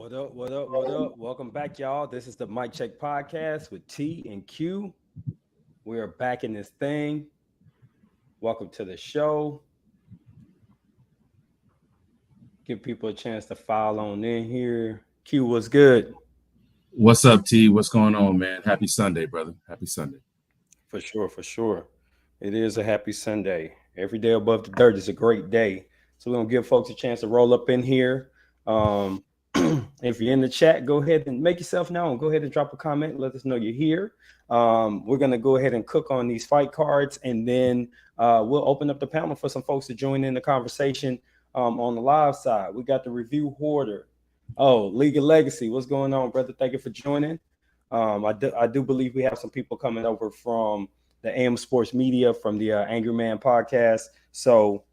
What up? What up? What up? Welcome back, y'all. This is the Mic Check Podcast with T and Q. We are back in this thing. Welcome to the show. Give people a chance to file on in here. Q, what's good? What's up, T? What's going on, man? Happy Sunday, brother. Happy Sunday. For sure, for sure. It is a happy Sunday. Every day above the dirt is a great day. So we're gonna give folks a chance to roll up in here. If you're in the chat, go ahead and make yourself known. Go ahead and drop a comment. Let us know you're here. We're going to go ahead and cook on these fight cards, and then we'll open up the panel for some folks to join in the conversation on the live side. We got the review hoarder. Oh, League of Legacy. What's going on, brother? Thank you for joining. I do believe we have some people coming over from the AM Sports Media, from the Angry Man podcast. So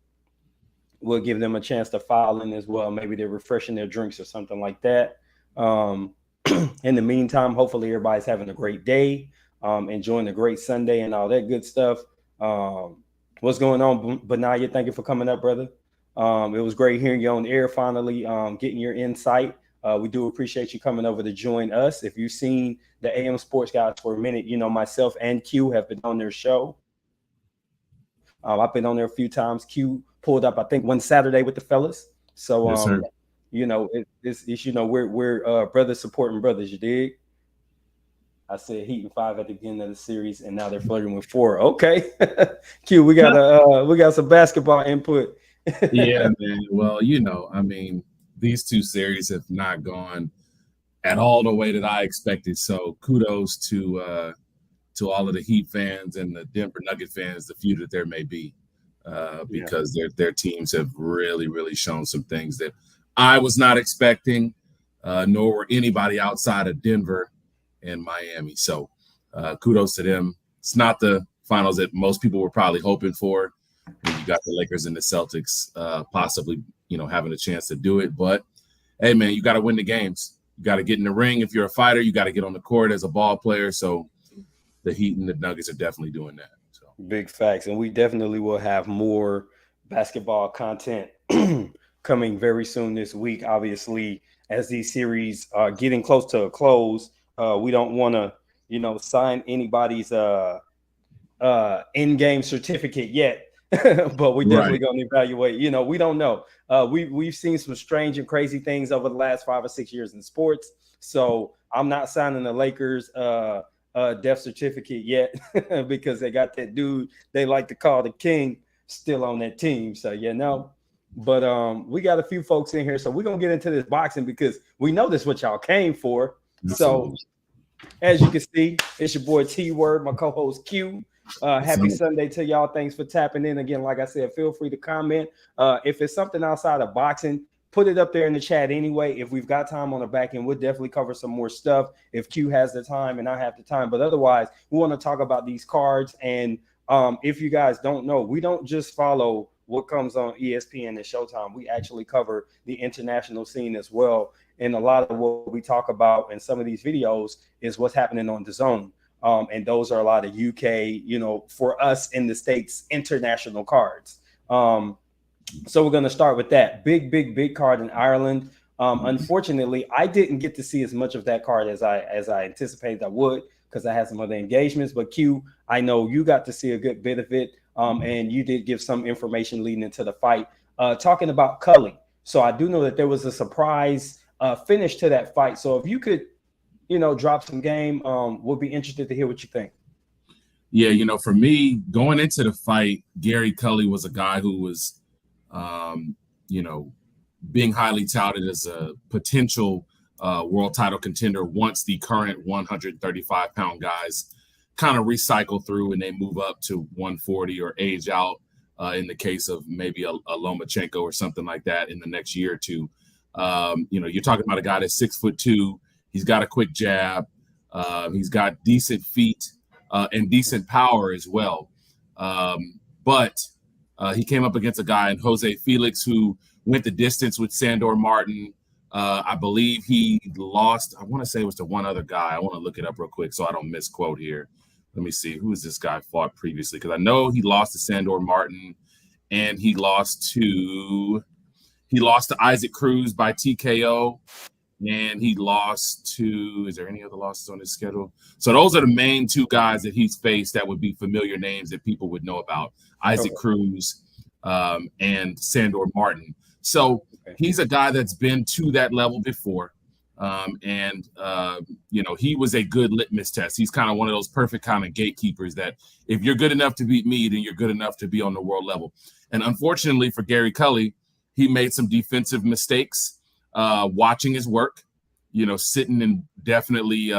we'll give them a chance to file in as well. Maybe they're refreshing their drinks or something like that. In the meantime, hopefully everybody's having a great day, enjoying a great Sunday and all that good stuff. What's going on, Benaya? Thank you for coming up, brother. It was great hearing you on the air finally, getting your insight. We do appreciate you coming over to join us. If you've seen the AM Sports guys for a minute, you know myself and Q have been on their show. I've been on there a few times. Q pulled up, I think, one Saturday with the fellas. So, Yes, you know, it's you know, we're brothers supporting brothers. You dig? I said Heat and 5 at the beginning of the series, and now they're flirting with 4. Okay, Q, we got some basketball input. Yeah, man. Well, I mean, these two series have not gone at all the way that I expected. So kudos to all of the Heat fans and the Denver Nugget fans, the few that there may be, because their teams have really, really shown some things that I was not expecting, nor were anybody outside of Denver and Miami. So kudos to them. It's not the finals that most people were probably hoping for. You got the Lakers and the Celtics possibly, having a chance to do it. But, hey, man, you got to win the games. You got to get in the ring. If you're a fighter, you got to get on the court as a ball player. So the Heat and the Nuggets are definitely doing that. So big facts. And we definitely will have more basketball content coming very soon this week. Obviously, as these series are getting close to a close, we don't want to, sign anybody's in-game certificate yet. But we definitely going to evaluate. We don't know. We've seen some strange and crazy things over the last 5 or 6 years in sports. So I'm not signing the Lakers death certificate yet because they got that dude they like to call the king still on that team. So but we got a few folks in here, so we're gonna get into this boxing because we know this is what y'all came for. So as you can see, it's your boy T Word, my co-host Q. Happy Sunday to y'all. Thanks for tapping in again. Like I said, feel free to comment if it's something outside of boxing. Put it up there in the chat anyway. If we've got time on the back end, we'll definitely cover some more stuff if Q has the time and I have the time. But otherwise, we want to talk about these cards. And if you guys don't know, we don't just follow what comes on ESPN and Showtime. We actually cover the international scene as well. And a lot of what we talk about in some of these videos is what's happening on DAZN. And those are a lot of UK, for us in the States, international cards. So we're going to start with that big card in Ireland. Unfortunately, I didn't get to see as much of that card as I anticipated I would because I had some other engagements. But Q, I know you got to see a good bit of it, and you did give some information leading into the fight, talking about Cully. So I do know that there was a surprise finish to that fight. So if you could, drop some game, we'll be interested to hear what you think. Yeah, for me, going into the fight, Gary Cully was a guy who was being highly touted as a potential world title contender once the current 135-pound guys kind of recycle through and they move up to 140 or age out in the case of maybe a Lomachenko or something like that in the next year or two. You're talking about a guy that's 6'2". He's got a quick jab. He's got decent feet and decent power as well. But he came up against a guy in Jose Felix who went the distance with Sandor Martin. I believe he lost. I want to say it was to one other guy. I want to look it up real quick so I don't misquote here. Let me see. Who is this guy fought previously? Because I know he lost to Sandor Martin and he lost to Isaac Cruz by TKO. and he lost to, is there any other losses on his schedule? So those are the main two guys that he's faced that would be familiar names that people would know about, Isaac Cruz and Sandor Martin. So he's a guy that's been to that level before. He was a good litmus test. He's kind of one of those perfect kind of gatekeepers that if you're good enough to beat me, then you're good enough to be on the world level. And unfortunately for Gary Cully, he made some defensive mistakes watching his work, sitting and definitely,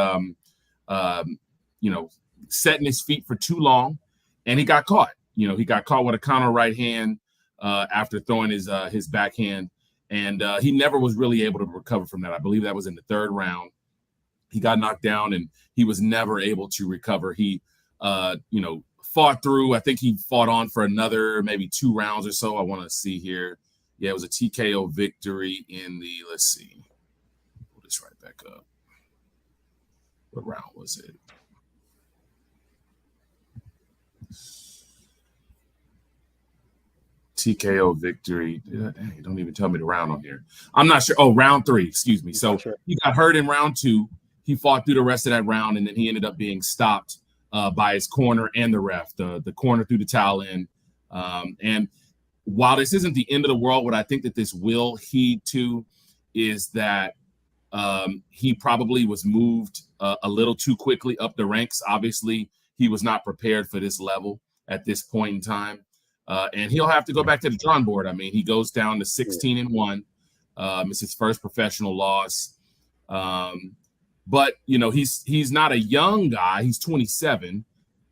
setting his feet for too long. And he got caught. He got caught with a counter right hand after throwing his backhand. And he never was really able to recover from that. I believe that was in the third round. He got knocked down and he was never able to recover. He, fought through. I think he fought on for another maybe 2 rounds or so. I want to see here. Yeah, it was a TKO victory in the, let's see. Pull this right back up. What round was it? TKO victory. Dang, don't even tell me the round on here. I'm not sure. Oh, round 3, excuse me. So he got hurt in round 2. He fought through the rest of that round, and then he ended up being stopped by his corner and the ref. The corner threw the towel in. And while this isn't the end of the world, what I think that this will heed to is that he probably was moved a little too quickly up the ranks. Obviously, he was not prepared for this level at this point in time. And he'll have to go back to the drawing board. I mean, he goes down to 16-1. It's his first professional loss. But he's not a young guy. He's 27,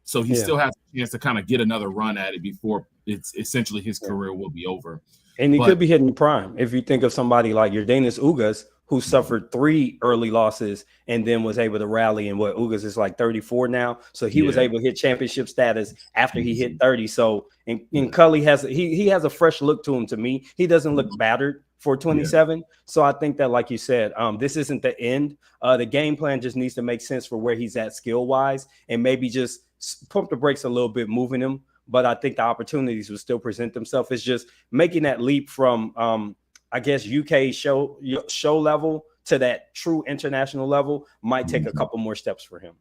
so he still has a chance to kind of get another run at it before it's essentially his career will be over. And he could be hitting the prime. If you think of somebody like Yordenis Ugas, who suffered 3 early losses and then was able to rally. And Ugas is like 34 now, so he was able to hit championship status after he hit 30. So and Cully has he has a fresh look to him. To me, he doesn't look battered for 27. So I think that, like you said, this isn't the end. The game plan just needs to make sense for where he's at skill wise, and maybe just pump the brakes a little bit, moving him. But I think the opportunities will still present themselves. It's just making that leap from I guess UK show level to that true international level might take a couple more steps for him.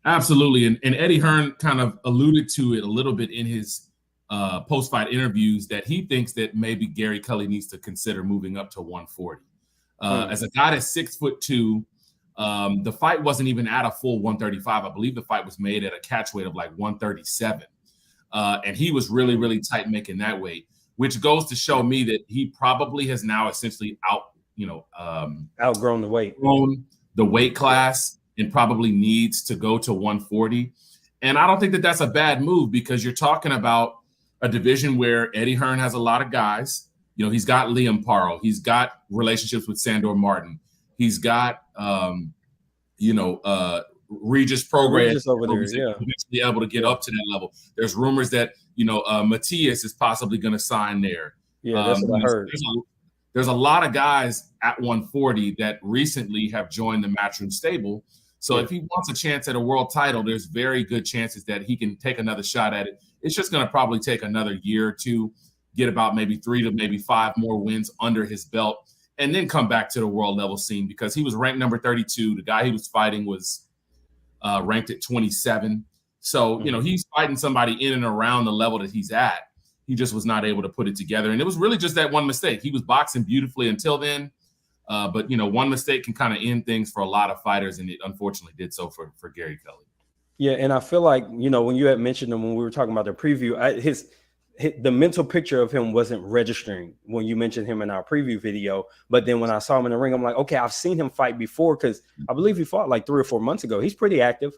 Absolutely. And Eddie Hearn kind of alluded to it a little bit in his post-fight interviews that he thinks that maybe Gary Cully needs to consider moving up to 140. As a guy that's 6'2", the fight wasn't even at a full 135. I believe the fight was made at a catch weight of like 137. And he was really, really tight making that weight, which goes to show me that he probably has now essentially outgrown the weight class and probably needs to go to 140. And I don't think that that's a bad move, because you're talking about a division where Eddie Hearn has a lot of guys. He's got Liam Paro. He's got relationships with Sandor Martin. He's got, Regis Prograis over there, be able to get up to that level. There's rumors that Matias is possibly going to sign there. Yeah, that's what I heard. There's a lot of guys at 140 that recently have joined the Matchroom stable. So if he wants a chance at a world title, there's very good chances that he can take another shot at it. It's just going to probably take another year or two, get about maybe 3 to maybe 5 more wins under his belt, and then come back to the world level scene, because he was ranked number 32. The guy he was fighting was ranked at 27. So, he's fighting somebody in and around the level that he's at. He just was not able to put it together. And it was really just that one mistake. He was boxing beautifully until then. But one mistake can kind of end things for a lot of fighters, and it unfortunately did so for Gary Cully. Yeah, and I feel like, when you had mentioned him when we were talking about the preview, the mental picture of him wasn't registering when you mentioned him in our preview video. But then when I saw him in the ring, I'm like, okay, I've seen him fight before, because I believe he fought like 3 or 4 months ago. He's pretty active.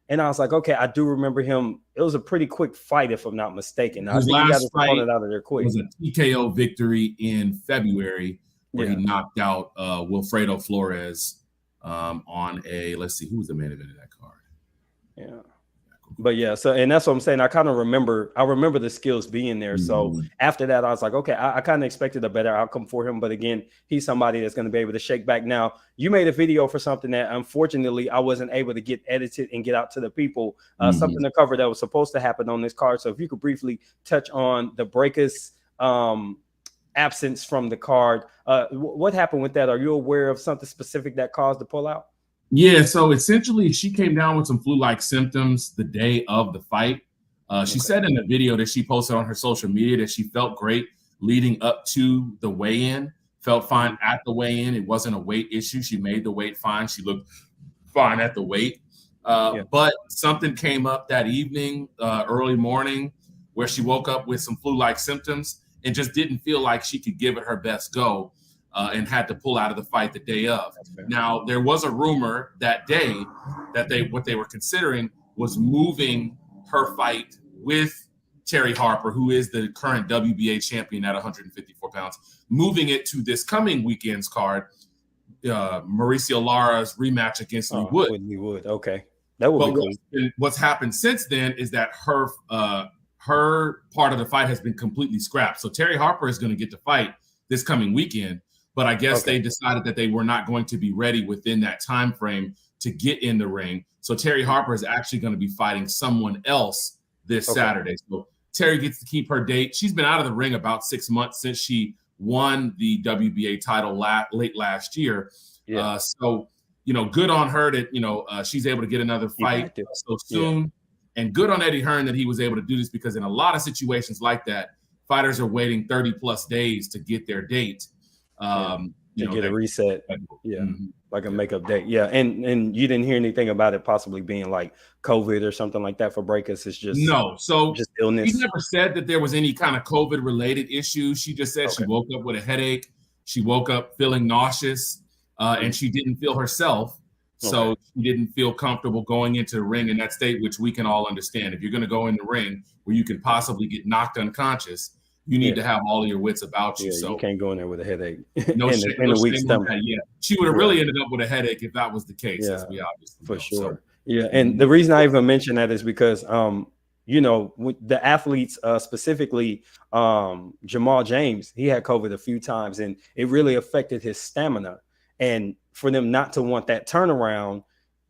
And I was like, okay, I do remember him. It was a pretty quick fight, if I'm not mistaken. His last fight out of there quick. Was a TKO victory in February, where he knocked out Wilfredo Flores on a, let's see, who was the main event of that card? Yeah. But and that's what I'm saying. I kind of remember the skills being there. So after that, I was like, okay, I kind of expected a better outcome for him. But again, he's somebody that's going to be able to shake back. Now, you made a video for something that unfortunately I wasn't able to get edited and get out to the people, something to cover that was supposed to happen on this card. So if you could briefly touch on the Breakus absence from the card. What happened with that? Are you aware of something specific that caused the pullout? Yeah, so essentially she came down with some flu-like symptoms the day of the fight. She said in a video that she posted on her social media that she felt great leading up to the weigh-in, felt fine at the weigh-in. It wasn't a weight issue. She made the weight fine. She looked fine at the weight. But something came up that evening, early morning, where she woke up with some flu-like symptoms and just didn't feel like she could give it her best go, and had to pull out of the fight the day of. Now, there was a rumor that day that what they were considering was moving her fight with Terry Harper, who is the current WBA champion at 154 pounds, moving it to this coming weekend's card, Mauricio Lara's rematch against Lee Wood. Lee Wood, okay. That would be cool. What's happened since then is that her part of the fight has been completely scrapped. So Terry Harper is going to get to fight this coming weekend, but I guess they decided that they were not going to be ready within that time frame to get in the ring. So Terry Harper is actually going to be fighting someone else this Saturday. So Terry gets to keep her date. She's been out of the ring about 6 months since she won the WBA title late last year. So, good on her that, she's able to get another fight so soon. And good on Eddie Hearn that he was able to do this, because in a lot of situations like that, fighters are waiting 30 plus days to get their date. To get a reset. Like a makeup date. And you didn't hear anything about it possibly being like COVID or something like that for Braekhus. It's just just illness. She never said that there was any kind of COVID related issue. She just said she woke up with a headache. She woke up feeling nauseous, and she didn't feel herself. So she didn't feel comfortable going into the ring in that state, which we can all understand. If you're going to go in the ring where you can possibly get knocked unconscious, you need to have all of your wits about you. So you can't go in there with a headache. No shame on that. She would have really ended up with a headache if that was the case. As we obviously for sure. So, and the reason I even mention that is because the athletes, specifically Jamal James, he had COVID a few times, and it really affected his stamina. And for them not to want that turnaround,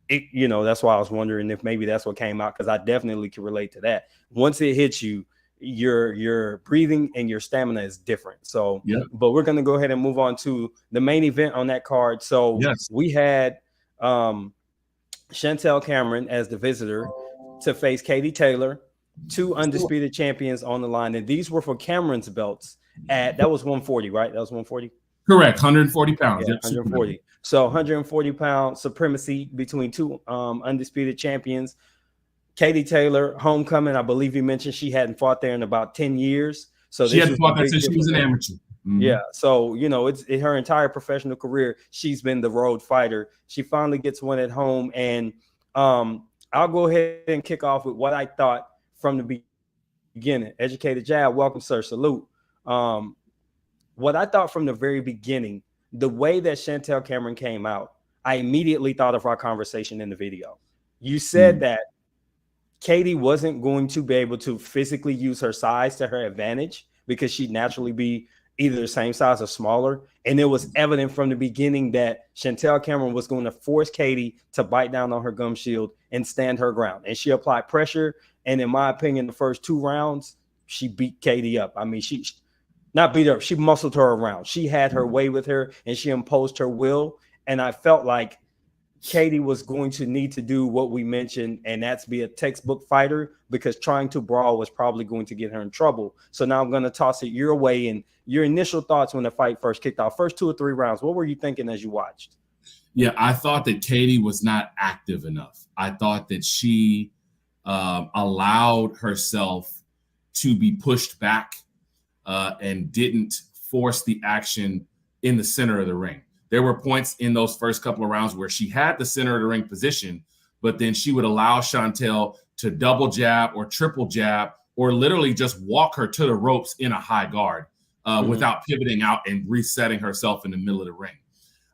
that's why I was wondering if maybe that's what came out, because I definitely can relate to that. Once it hits you, your breathing and your stamina is different. So, but we're going to go ahead and move on to the main event on that card. So we had Chantel Cameron as the visitor to face Katie Taylor, two undisputed champions on the line. And these were for Cameron's belts that was 140, right? That was 140. Correct. 140 pounds. 140. So 140 pound supremacy between two undisputed champions. Katie Taylor, homecoming. I believe you mentioned she hadn't fought there in about 10 years. So she hadn't fought there since she was an amateur. Yeah. So, it's her entire professional career. She's been the road fighter. She finally gets one at home. And I'll go ahead and kick off with what I thought from the beginning. Educated Jab, welcome, sir. Salute. What I thought from the very beginning, the way that Chantel Cameron came out, I immediately thought of our conversation in the video. You said that Katie wasn't going to be able to physically use her size to her advantage because she'd naturally be either the same size or smaller. And it was evident from the beginning that Chantel Cameron was going to force Katie to bite down on her gum shield and stand her ground. And she applied pressure. And in my opinion, the first 2 rounds, she beat Katie up. I mean, she not beat her, she muscled her around. She had her way with her and she imposed her will. And I felt like Katie was going to need to do what we mentioned, and that's be a textbook fighter, because trying to brawl was probably going to get her in trouble. So now I'm going to toss it your way, and your initial thoughts when the fight first kicked off, first 2 or 3 rounds. What were you thinking as you watched? Yeah, I thought that Katie was not active enough. I thought that she allowed herself to be pushed back and didn't force the action in the center of the ring. There were points in those first couple of rounds where she had the center of the ring position, but then she would allow Chantel to double jab or triple jab, or literally just walk her to the ropes in a high guard without pivoting out and resetting herself in the middle of the ring.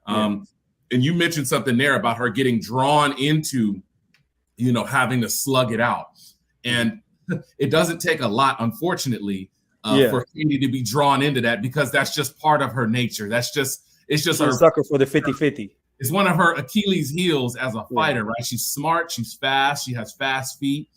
And you mentioned something there about her getting drawn into, having to slug it out. And it doesn't take a lot, unfortunately, for Katie to be drawn into that, because that's just part of her nature. It's just a sucker for the 50-50. It's one of her Achilles heels as a fighter, right? She's smart, she's fast, she has fast feet.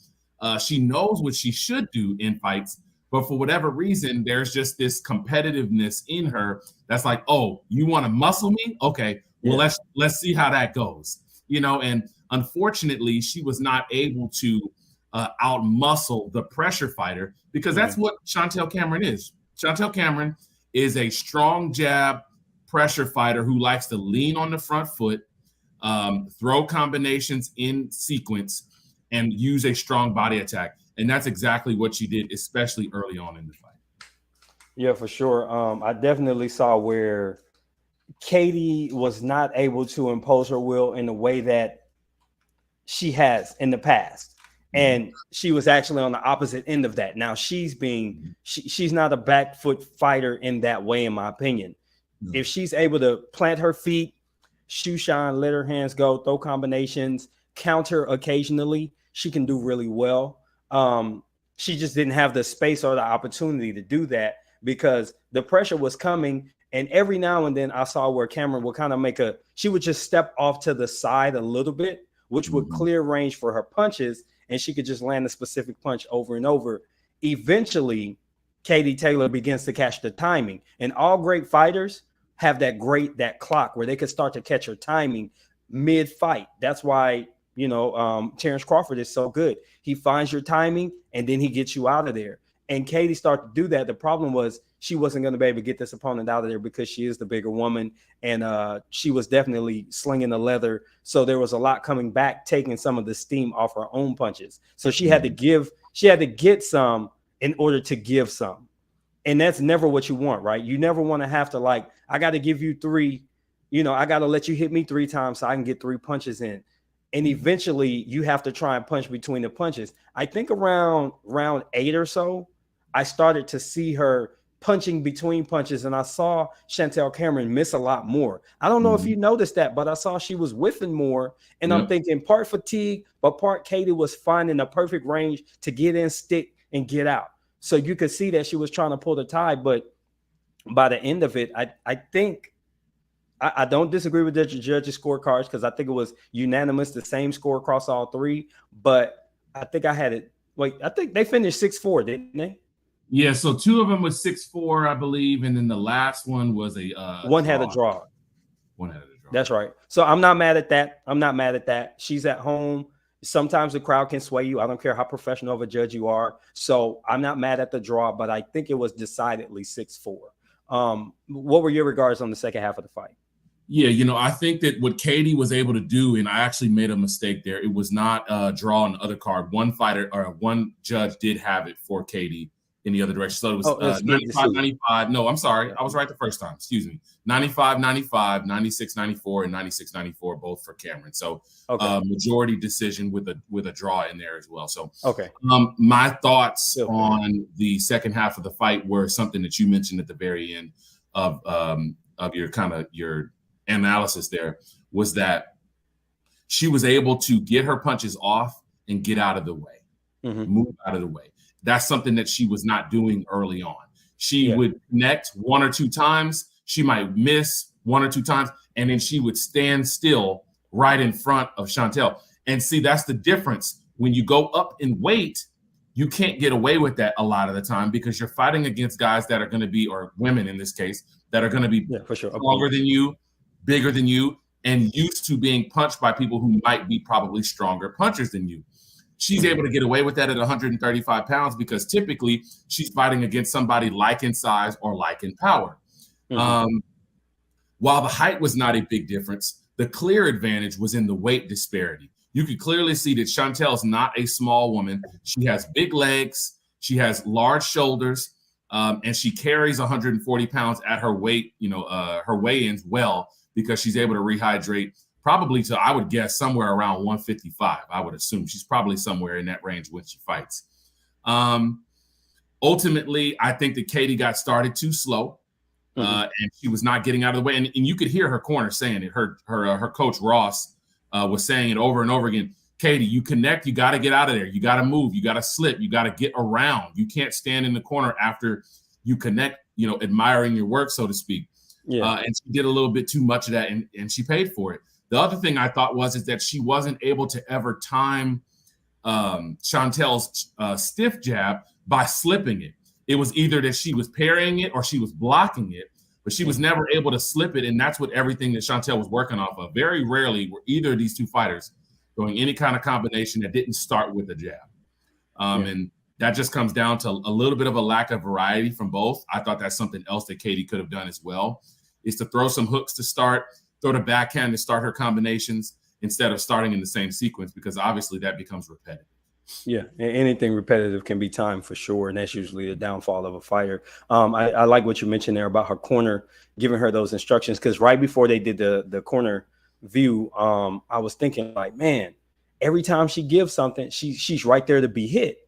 She knows what she should do in fights, But for whatever reason, there's just this competitiveness in her that's like, oh, you want to muscle me? Okay, well, let's see how that goes. And unfortunately, she was not able to out-muscle the pressure fighter, because that's what Chantel Cameron is. Chantel Cameron is a strong jab pressure fighter who likes to lean on the front foot, throw combinations in sequence, and use a strong body attack. And that's exactly what she did, especially early on in the fight. Yeah, for sure. I definitely saw where Katie was not able to impose her will in the way that she has in the past. And she was actually on the opposite end of that. Now she's not a back foot fighter in that way, in my opinion. If she's able to plant her feet, shoe shine, let her hands go, throw combinations, counter occasionally, she can do really well. She just didn't have the space or the opportunity to do that because the pressure was coming. And every now and then I saw where Cameron would kind of she would just step off to the side a little bit, which would clear range for her punches. And she could just land a specific punch over and over. Eventually, Katie Taylor begins to catch the timing. And all great fighters have that clock where they can start to catch her timing mid-fight. That's why, Terrence Crawford is so good. He finds your timing and then he gets you out of there. And Katie started to do that. The problem was she wasn't going to be able to get this opponent out of there because she is the bigger woman, and she was definitely slinging the leather. So there was a lot coming back, taking some of the steam off her own punches. So she had to get some in order to give some. And that's never what you want, right? You never want to have to I got to give you 3, I got to let you hit me 3 times so I can get 3 punches in. And eventually you have to try and punch between the punches. I think around round 8 or so, I started to see her punching between punches, and I saw Chantel Cameron miss a lot more. I don't know if you noticed that, but I saw she was whiffing more, and I'm thinking part fatigue, but part Katie was finding a perfect range to get in, stick, and get out. So you could see that she was trying to pull the tie, but by the end of it, I think I don't disagree with the judges' scorecards because I think it was unanimous, the same score across all 3, but I think I had it. I think they finished 6-4, didn't they? Yeah, so 2 of them was 6-4, I believe, and then the last one was a one had a draw. One had a draw. That's right. So I'm not mad at that. She's at home. Sometimes the crowd can sway you. I don't care how professional of a judge you are. So I'm not mad at the draw, but I think it was decidedly 6-4. What were your regards on the second half of the fight? Yeah, I think that what Katie was able to do, and I actually made a mistake there. It was not a draw on the other card. One judge did have it for Katie in the other direction. So it was 95-95. No, I'm sorry. I was right the first time. Excuse me. 95-95, 96-94, and 96-94, both for Cameron. So majority decision with a draw in there as well. So my thoughts on the second half of the fight were something that you mentioned at the very end of your analysis there, was that she was able to get her punches off and get out of the way, move out of the way. That's something that she was not doing early on. She would connect 1 or 2 times. She might miss 1 or 2 times, and then she would stand still right in front of Chantel. And see, that's the difference. When you go up in weight, you can't get away with that a lot of the time because you're fighting against guys that are going to be, or women in this case, that are going to be stronger than you, bigger than you, and used to being punched by people who might be probably stronger punchers than you. She's able to get away with that at 135 pounds because typically she's fighting against somebody like in size or like in power. While the height was not a big difference, the clear advantage was in the weight disparity. You could clearly see that Chantel's not a small woman. She has big legs, she has large shoulders, and she carries 140 pounds at her weight, her weigh-ins well, because she's able to rehydrate probably to, I would guess, somewhere around 155. I would assume she's probably somewhere in that range when she fights. Ultimately, I think that Katie got started too slow, and she was not getting out of the way. And you could hear her corner saying it. Her coach Ross was saying it over and over again. Katie, you connect, you got to get out of there. You got to move. You got to slip. You got to get around. You can't stand in the corner after you connect, admiring your work, so to speak. And she did a little bit too much of that, and she paid for it. The other thing I thought is that she wasn't able to ever time Chantel's stiff jab by slipping it. it was either that she was parrying it or she was blocking it, but she was never able to slip it. And that's what everything that Chantel was working off of. Very rarely were either of these two fighters doing any kind of combination that didn't start with a jab. And that just comes down to a little bit of a lack of variety from both. I thought that's something else that Katie could have done as well, is to throw some hooks to start, throw the backhand to start her combinations instead of starting in the same sequence, because obviously that becomes repetitive. Yeah, anything repetitive can be timed for sure, and that's usually the downfall of a fighter. I like what you mentioned there about her corner, giving her those instructions, because right before they did the corner view, I was thinking like, man, every time she gives something, she's right there to be hit.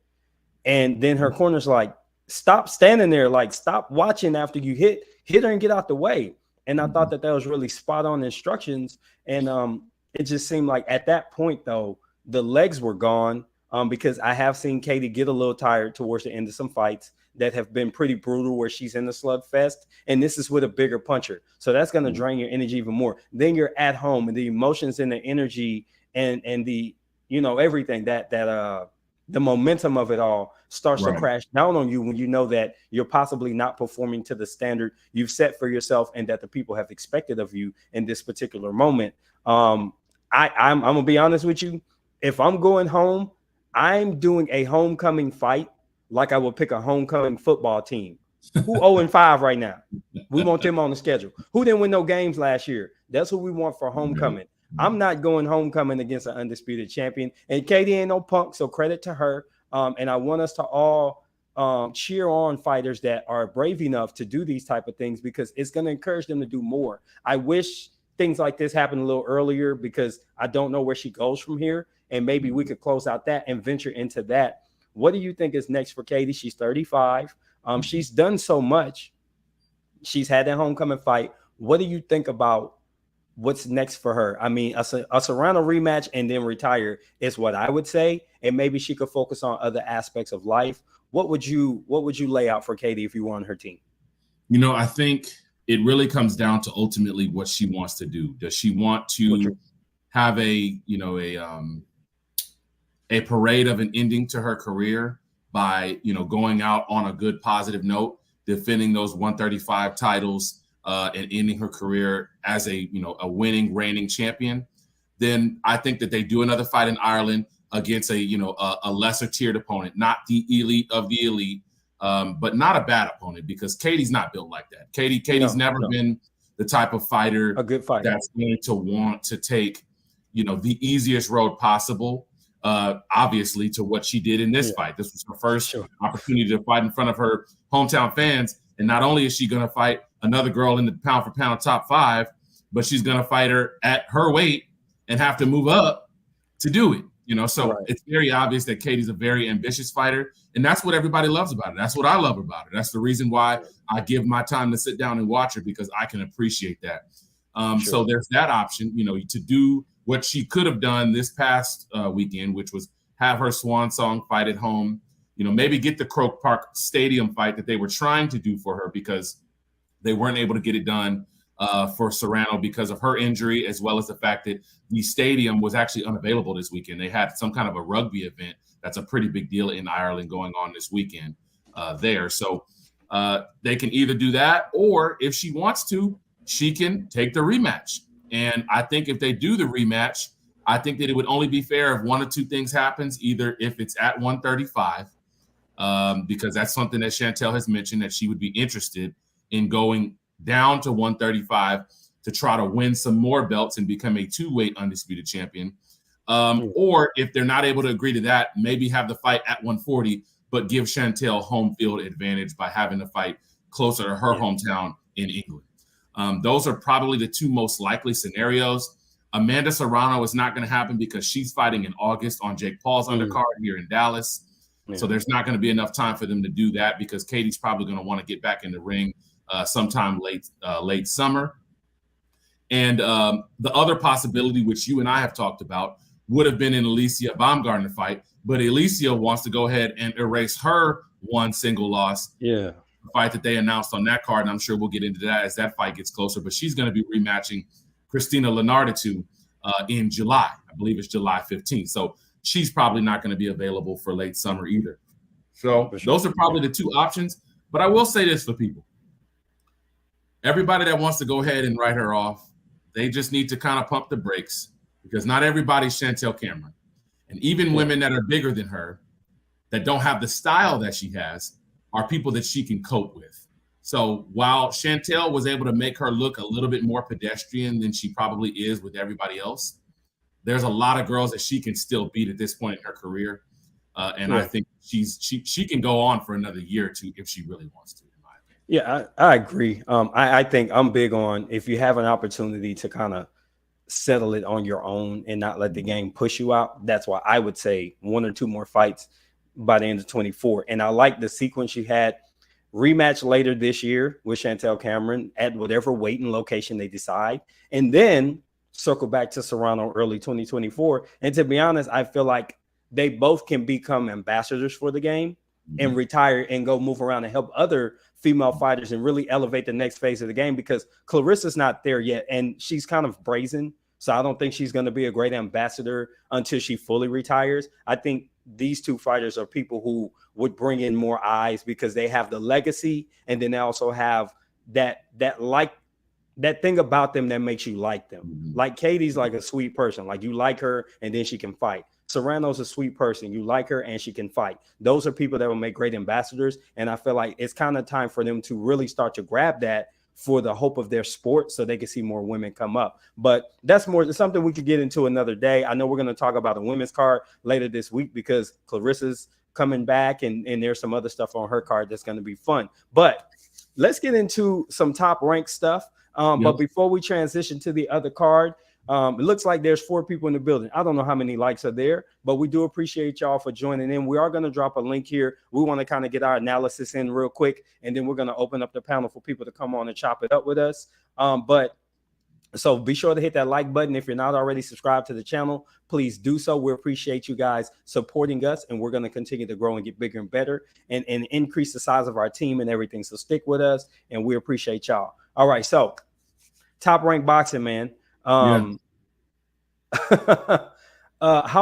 And then her corner's like, stop standing there, like stop watching after you hit her and get out the way. And I thought that was really spot on instructions. And it just seemed like at that point, though, the legs were gone, because I have seen Katie get a little tired towards the end of some fights that have been pretty brutal where she's in the slugfest. And this is with a bigger puncher. So that's going to drain your energy even more. Then you're at home, and the emotions and the energy and the, everything that the momentum of it all starts to crash down on you when you know that you're possibly not performing to the standard you've set for yourself and that the people have expected of you in this particular moment. I'm gonna be honest with you. If I'm going home, I'm doing a homecoming fight like I would pick a homecoming football team. Who 0-5 right now? We want them on the schedule. Who didn't win no games last year? That's who we want for homecoming. I'm not going homecoming against an undisputed champion. And Katie ain't no punk, so credit to her. And I want us to all cheer on fighters that are brave enough to do these type of things, because it's going to encourage them to do more. I wish things like this happened a little earlier, because I don't know where she goes from here. And maybe we could close out that and venture into that. What do you think is next for Katie? She's 35. She's done so much. She's had that homecoming fight. What do you think about what's next for her? I mean, a Serrano rematch and then retire is what I would say. And maybe she could focus on other aspects of life. What would you lay out for Katie if you were on her team? I think it really comes down to ultimately what she wants to do. Does she want to have a parade of an ending to her career by, going out on a good positive note, defending those 135 titles, and ending her career as a winning, reigning champion? Then I think that they do another fight in Ireland against a lesser tiered opponent, not the elite of the elite, but not a bad opponent, because Katie's not built like that. Katie's never been the type of fighter, a good fighter, that's going to want to take, the easiest road possible. Obviously, to what she did in this fight. This was her first opportunity to fight in front of her hometown fans. And not only is she going to fight another girl in the pound for pound top 5, but she's going to fight her at her weight and have to move up to do it. So it's very obvious that Katie's a very ambitious fighter, and that's what everybody loves about her. That's what I love about her. That's the reason why I give my time to sit down and watch her, because I can appreciate that. So there's that option, to do what she could have done this past weekend, which was have her swan song fight at home, maybe get the Croke Park Stadium fight that they were trying to do for her, because they weren't able to get it done for Serrano because of her injury, as well as the fact that the stadium was actually unavailable this weekend. They had some kind of a rugby event that's a pretty big deal in Ireland going on this weekend there. So they can either do that, or if she wants to, she can take the rematch. And I think if they do the rematch, I think that it would only be fair if one or two things happens, either if it's at 135, because that's something that Chantel has mentioned, that she would be interested in going down to 135 to try to win some more belts and become a 2-weight undisputed champion. Or if they're not able to agree to that, maybe have the fight at 140, but give Chantel home field advantage by having the fight closer to her hometown in England. Those are probably the two most likely scenarios. Amanda Serrano is not going to happen because she's fighting in August on Jake Paul's undercard here in Dallas. So there's not going to be enough time for them to do that, because Katie's probably going to want to get back in the ring sometime late summer. And the other possibility, which you and I have talked about, would have been an Alicia Baumgartner fight, but Alicia wants to go ahead and erase her one single loss. Fight that they announced on that card, and I'm sure we'll get into that as that fight gets closer. But she's going to be rematching Christina Lenardatu in July. I believe it's July 15th. So she's probably not going to be available for late summer either. So those are probably the two options. But I will say this for people. Everybody that wants to go ahead and write her off, they just need to kind of pump the brakes because not everybody's Chantel Cameron. And even women that are bigger than her that don't have the style that she has are people that she can cope with. So while Chantel was able to make her look a little bit more pedestrian than she probably is with everybody else, there's a lot of girls that she can still beat at this point in her career. I think she can go on for another year or two if she really wants to. Yeah, I agree. I think I'm big on if you have an opportunity to kind of settle it on your own and not let the game push you out. That's why I would say 1 or 2 more fights by the end of 24. And I like the sequence you had. Rematch later this year with Chantel Cameron at whatever weight and location they decide. And then circle back to Serrano early 2024. And to be honest, I feel like they both can become ambassadors for the game and retire and go move around and help other female fighters and really elevate the next phase of the game, because Clarissa's not there yet and she's kind of brazen. So I don't think she's going to be a great ambassador until she fully retires. I think these 2 fighters are people who would bring in more eyes because they have the legacy and then they also have that thing about them that makes you like them. Like Katie's like a sweet person. Like you like her and then she can fight. Serrano's a sweet person. You like her and she can fight. Those are people that will make great ambassadors. And I feel like it's kind of time for them to really start to grab that for the hope of their sport so they can see more women come up. But that's something we could get into another day. I know we're going to talk about the women's card later this week because Clarissa's coming back and there's some other stuff on her card that's going to be fun. But let's get into some top ranked stuff. But before we transition to the other card, it looks like there's 4 people in the building. I don't know how many likes are there, but we do appreciate y'all for joining in. We are going to drop a link here. We want to kind of get our analysis in real quick, and then we're going to open up the panel for people to come on and chop it up with us. So be sure to hit that like button. If you're not already subscribed to the channel, please do so. We appreciate you guys supporting us, and we're going to continue to grow and get bigger and better and increase the size of our team and everything. So stick with us, and we appreciate y'all. All right, so Top Rank Boxing, man. How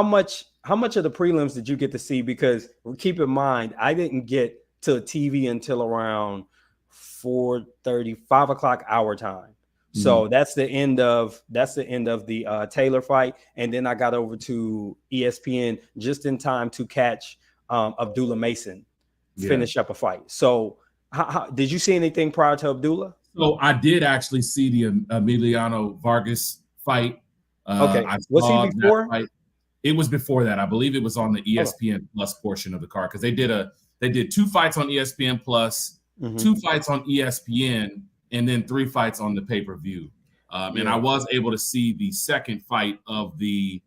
much of the prelims did you get to see? Because keep in mind, I didn't get to TV until around 4:30, 5 o'clock our time. So that's the end of the Taylor fight, and then I got over to ESPN just in time to catch Abdullah Mason finish up a fight. So how did you see anything prior to Abdullah? So I did actually see the Emiliano Vargas fight. Okay, was he before? It was before that. I believe it was on the ESPN Plus portion of the card because they did 2 fights on ESPN Plus, 2 fights on ESPN, and then 3 fights on the pay-per-view. And I was able to see the second fight of the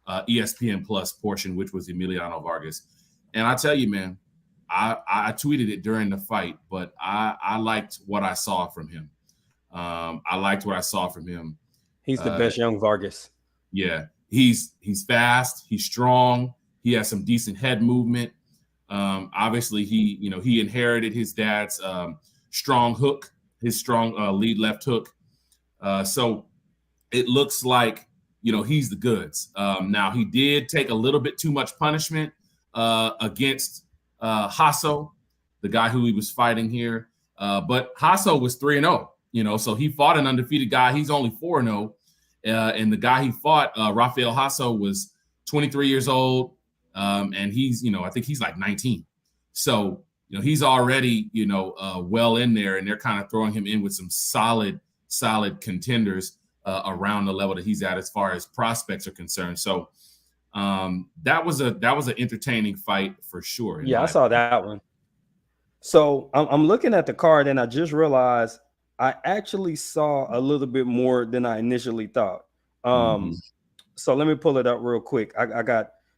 ESPN Plus portion, which was Emiliano Vargas. And I tell you, man, I tweeted it during the fight, but I liked what I saw from him. He's the best young Vargas. Yeah, he's fast. He's strong. He has some decent head movement. Obviously, he inherited his dad's strong hook, his strong lead left hook. So it looks like he's the goods. Now he did take a little bit too much punishment against Hasso, the guy who he was fighting here. But Hasso was 3-0. So he fought an undefeated guy. He's only 4-0. And the guy he fought, Rafael Hasso, was 23 years old. And he's, I think he's like 19. So, he's already, well in there, and they're kind of throwing him in with some solid contenders around the level that he's at as far as prospects are concerned. So that was an entertaining fight for sure. Yeah, I saw that one. So I'm looking at the card, and I just realized I actually saw a little bit more than I initially thought. So let me pull it up real quick.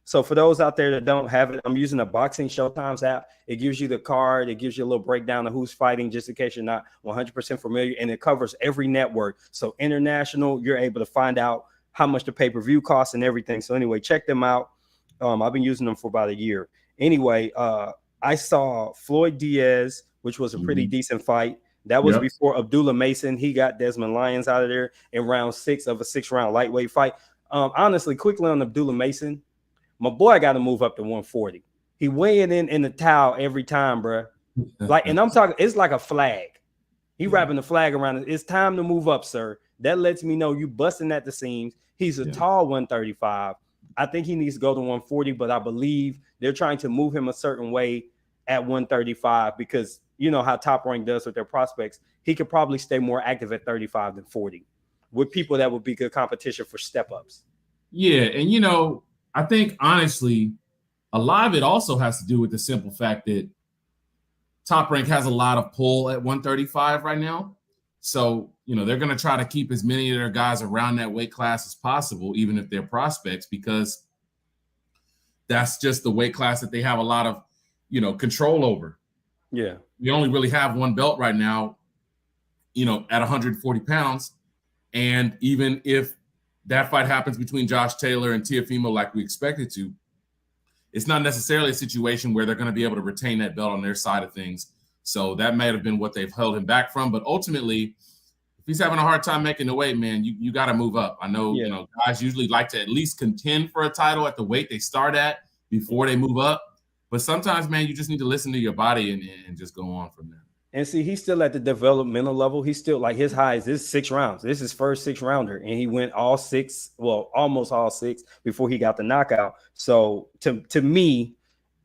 So for those out there that don't have it, I'm using a Boxing Showtimes app. It gives you the card. It gives you a little breakdown of who's fighting, just in case you're not 100% familiar. And it covers every network. So international, you're able to find out how much the pay-per-view costs and everything. So anyway, check them out. I've been using them for about a year. Anyway, I saw Floyd Diaz, which was a pretty decent fight. That was before Abdullah Mason. He got Desmond Lyons out of there in round 6 of a 6-round lightweight fight. Honestly, quickly on Abdullah Mason, my boy got to move up to 140. He weighing in the towel every time, bro. Like, and I'm talking, it's like a flag. He wrapping the flag around it. It's time to move up, sir. That lets me know you busting at the seams. He's a tall 135. I think he needs to go to 140, but I believe they're trying to move him a certain way at 135 because you know how Top Rank does with their prospects. He could probably stay more active at 35 than 40 with people that would be good competition for step ups. Yeah. And, you know, I think honestly, a lot of it also has to do with the simple fact that Top Rank has a lot of pull at 135 right now. So, you know, they're going to try to keep as many of their guys around that weight class as possible, even if they're prospects, because that's just the weight class that they have a lot of, you know, control over. Yeah. We only really have one belt right now, you know, at 140 pounds. And even if that fight happens between Josh Taylor and Teofimo like we expected to, it's not necessarily a situation where they're going to be able to retain that belt on their side of things. So that might have been what they've held him back from. But ultimately, if he's having a hard time making the weight, man, you got to move up. I know, you know, guys usually like to at least contend for a title at the weight they start at before they move up. But sometimes, man, you just need to listen to your body and just go on from there. And see, he's still at the developmental level. He's still like his high is this 6 rounds. This is his first 6 rounder. And he went all 6, well, almost all 6 before he got the knockout. So to me,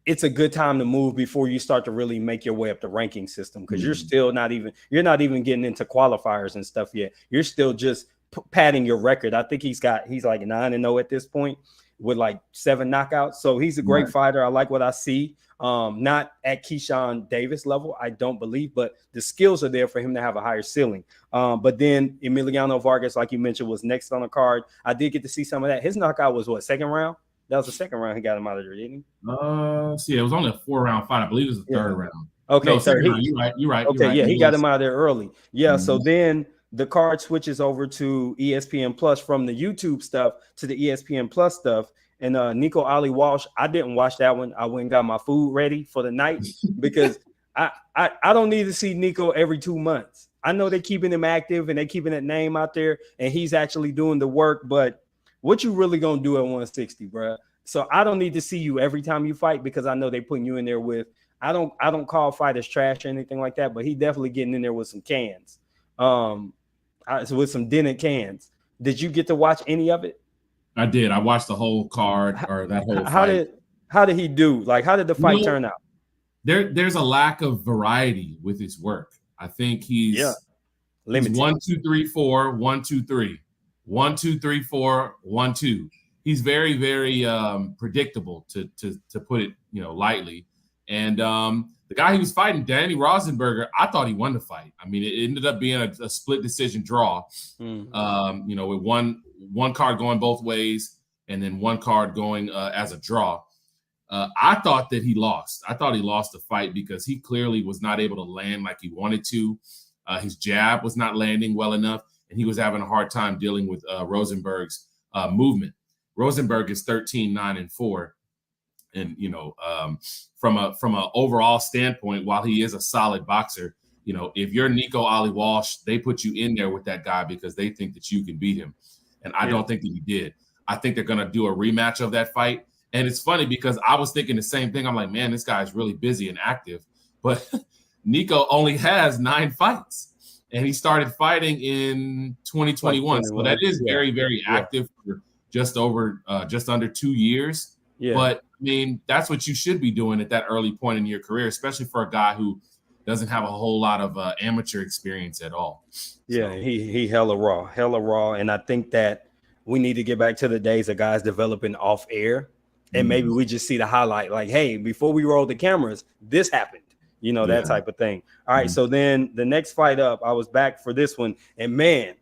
it's a good time to move before you start to really make your way up the ranking system. Cause you're still not even getting into qualifiers and stuff yet. You're still just padding your record. I think he's like 9-0 at this point with like 7 knockouts. So he's a great fighter. I like what I see. Not at Keyshawn Davis level, I don't believe, but the skills are there for him to have a higher ceiling. But then Emiliano Vargas, like you mentioned, was next on the card. I did get to see some of that. His knockout was what, 2nd round? That was the 2nd round he got him out of there, didn't he? See, it was only a 4-round fight. I believe it was the 3rd round. Okay, no, so you're right. Okay, he got him out of there early. Yeah, so then the card switches over to ESPN Plus from the YouTube stuff to the ESPN Plus stuff. And Nico Ali Walsh, I didn't watch that one. I went and got my food ready for the night because I don't need to see Nico every 2 months. I know they're keeping him active and they're keeping that name out there and he's actually doing the work, but what you really gonna do at 160, bro? So I don't need to see you every time you fight because I know they're putting you in there with. I don't call fighters trash or anything like that, but he definitely getting in there with some cans, with some dented cans. Did you get to watch any of it? I did. I watched the whole card or that whole fight. How did he do? Like, how did the fight turn out? There's a lack of variety with his work. I think he's limited. 1, 2, 3, 4, 1, 2, 3, 1, 2, 3, 4, 1, 2. He's very, very predictable to put it, you know, lightly. And the guy he was fighting, Danny Rosenberger, I thought he won the fight. I mean, it ended up being a split decision draw. You know, with one card going both ways and then one card going as a draw. I thought that he lost. I thought he lost the fight because he clearly was not able to land like he wanted to. His jab was not landing well enough, and he was having a hard time dealing with Rosenberg's movement. Rosenberg is 13-9-4. And, you know, from a overall standpoint, while he is a solid boxer, you know, if you're Nico Ali Walsh, they put you in there with that guy because they think that you can beat him. And I don't think that he did. I think they're going to do a rematch of that fight. And it's funny because I was thinking the same thing. I'm like, man, this guy's really busy and active. But Nico only has 9 fights. And he started fighting in 2021. So that is very, very active for just under 2 years. Yeah. But, I mean, that's what you should be doing at that early point in your career, especially for a guy who doesn't have a whole lot of amateur experience at all. Yeah, he hella raw. And I think that we need to get back to the days of guys developing off air. And maybe we just see the highlight like, hey, before we roll the cameras, this happened, you know, that type of thing. All right. So then the next fight up, I was back for this one. And man,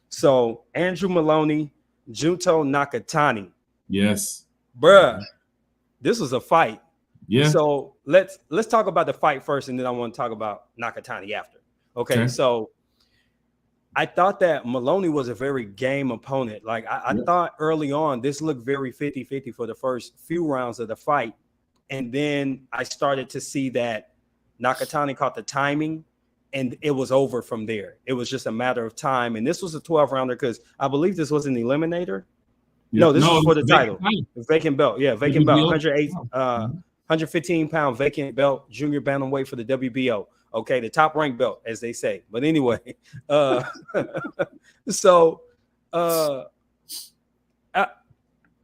so Andrew Maloney, Junto Nakatani. Yes. Bruh, this was a fight. Yeah. So let's talk about the fight first, and then I want to talk about Nakatani after. Okay. So I thought that Maloney was a very game opponent. Like I thought early on, this looked very 50-50 for the first few rounds of the fight. And then I started to see that Nakatani caught the timing and it was over from there. It was just a matter of time. And this was a 12-rounder because I believe this was an eliminator. No, this was for the title. Vacant belt. Yeah, vacant belt. 108 115-pound vacant belt, junior bantamweight for the WBO. Okay, the top ranked belt, as they say. But anyway, so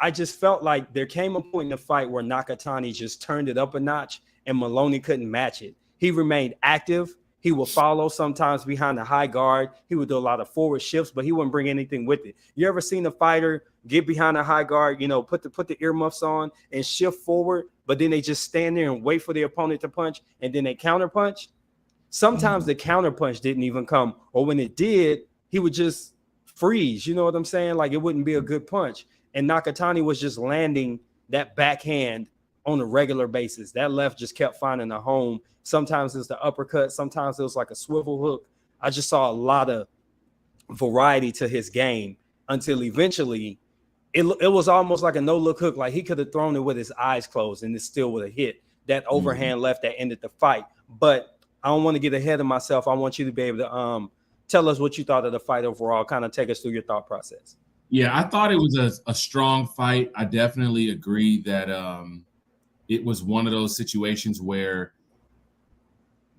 I just felt like there came a point in the fight where Nakatani just turned it up a notch and Maloney couldn't match it. He remained active. He would follow sometimes behind the high guard. He would do a lot of forward shifts, but he wouldn't bring anything with it. You ever seen a fighter get behind a high guard, put the earmuffs on and shift forward, but then they just stand there and wait for the opponent to punch, and then they counter punch? Sometimes the counter punch didn't even come, or when it did, he would just freeze. You know what I'm saying? Like, it wouldn't be a good punch. And Nakatani was just landing that backhand on a regular basis. That left just kept finding a home. Sometimes it was the uppercut. Sometimes it was like a swivel hook. I just saw a lot of variety to his game until eventually it was almost like a no-look hook. Like, he could have thrown it with his eyes closed and it still would have hit that overhand left that ended the fight. But I don't want to get ahead of myself. I want you to be able to tell us what you thought of the fight overall. Kind of take us through your thought process. Yeah, I thought it was a strong fight. I definitely agree that it was one of those situations where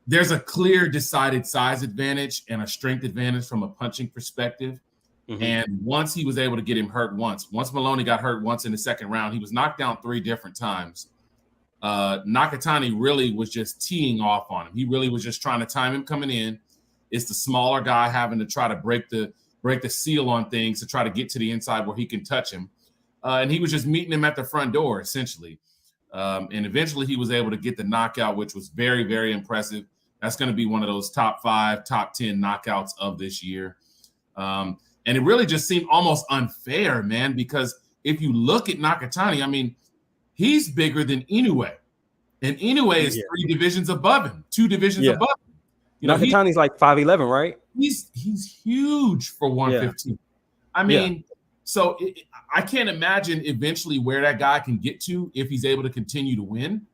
there's a clear decided size advantage and a strength advantage from a punching perspective. Mm-hmm. And once he was able to get him hurt once Maloney got hurt once in the second round, he was knocked down 3 different times. Nakatani really was just teeing off on him. He really was just trying to time him coming in. It's the smaller guy having to try to break the seal on things to try to get to the inside where he can touch him. And he was just meeting him at the front door, essentially. And eventually he was able to get the knockout, which was very, very impressive. That's going to be one of those top 5, top 10 knockouts of this year. And it really just seemed almost unfair, man, because if you look at Nakatani, I mean, he's bigger than Inoue. And Inoue is 3 divisions above him, 2 divisions above him. Nakatani's like 5'11", right? He's huge for 115. Yeah. I mean, so I can't imagine eventually where that guy can get to if he's able to continue to win.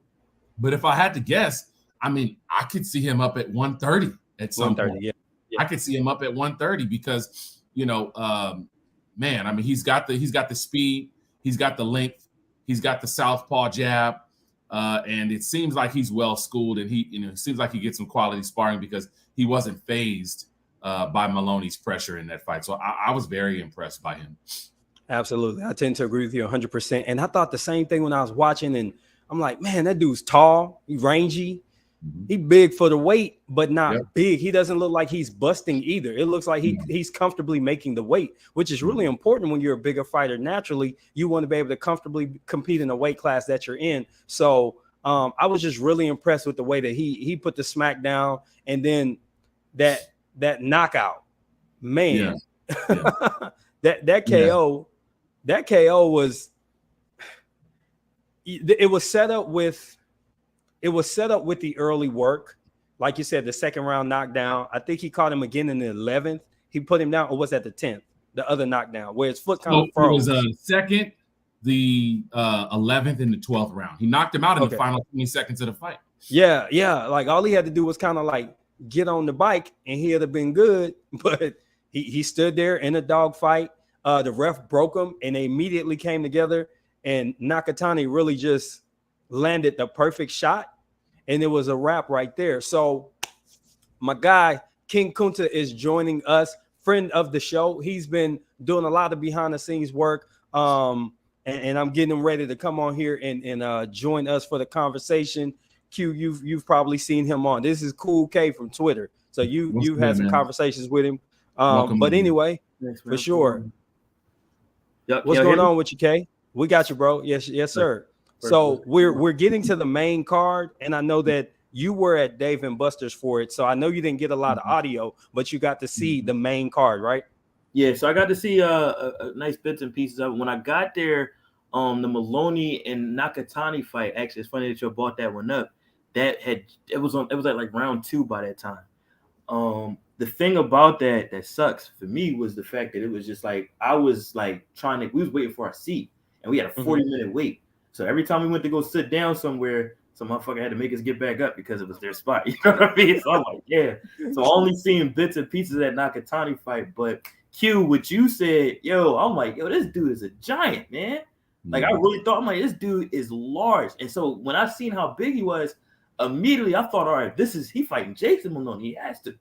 But if I had to guess, I mean, I could see him up at 130 at some point. Yeah. I could see him up at 130 because, man, I mean, he's got the speed, he's got the length, he's got the southpaw jab. And it seems like he's well schooled, and it seems like he gets some quality sparring because he wasn't fazed by Maloney's pressure in that fight. So I was very impressed by him. Absolutely. I tend to agree with you 100%. And I thought the same thing when I was watching, and I'm like, man, that dude's tall, he's rangy, he big for the weight, but not big. He doesn't look like he's busting either. It looks like he's comfortably making the weight, which is really important when you're a bigger fighter. Naturally, you want to be able to comfortably compete in the weight class that you're in. So I was just really impressed with the way that he put the smack down, and then that knockout, man, that KO, that KO was, it was set up with the early work. Like you said, the second round knockdown. I think he caught him again in the 11th. He put him down, or was that the 10th? The other knockdown where his foot kind of froze. It was second, the 11th, and the 12th round. He knocked him out in the final 20 seconds of the fight. Yeah. Like, all he had to do was kind of like get on the bike, and he'd have been good. But he stood there in a dogfight. The ref broke him, and they immediately came together. And Nakatani really just landed the perfect shot, and it was a wrap right there. So my guy King Kunta is joining us, friend of the show. He's been doing a lot of behind the scenes work, and I'm getting him ready to come on here and join us for the conversation. Q, you've probably seen him on. This is Cool K from Twitter, so you've had some conversations with him. But anyway, for sure. What's going on with you, K? We got you, bro. Yes, sir. So we're getting to the main card, and I know that you were at Dave and Buster's for it, so I know you didn't get a lot of audio, but you got to see the main card, right? Yeah, so I got to see a nice bits and pieces of it. When I got there, the Maloney and Nakatani fight. Actually, it's funny that you brought that one up. It was at like round 2 by that time. The thing about that sucks for me was the fact that it was just like I was like we was waiting for our seat, and we had a 40-minute wait. So every time we went to go sit down somewhere, some motherfucker had to make us get back up because it was their spot. You know what I mean? So I'm like, yeah. So only seeing bits and pieces of that Nakatani fight. But Q, what you said, I'm like, this dude is a giant, man. Like I really thought, I'm like, this dude is large. And so when I seen how big he was, immediately I thought, all right, he fighting Jason Maloney. He has to.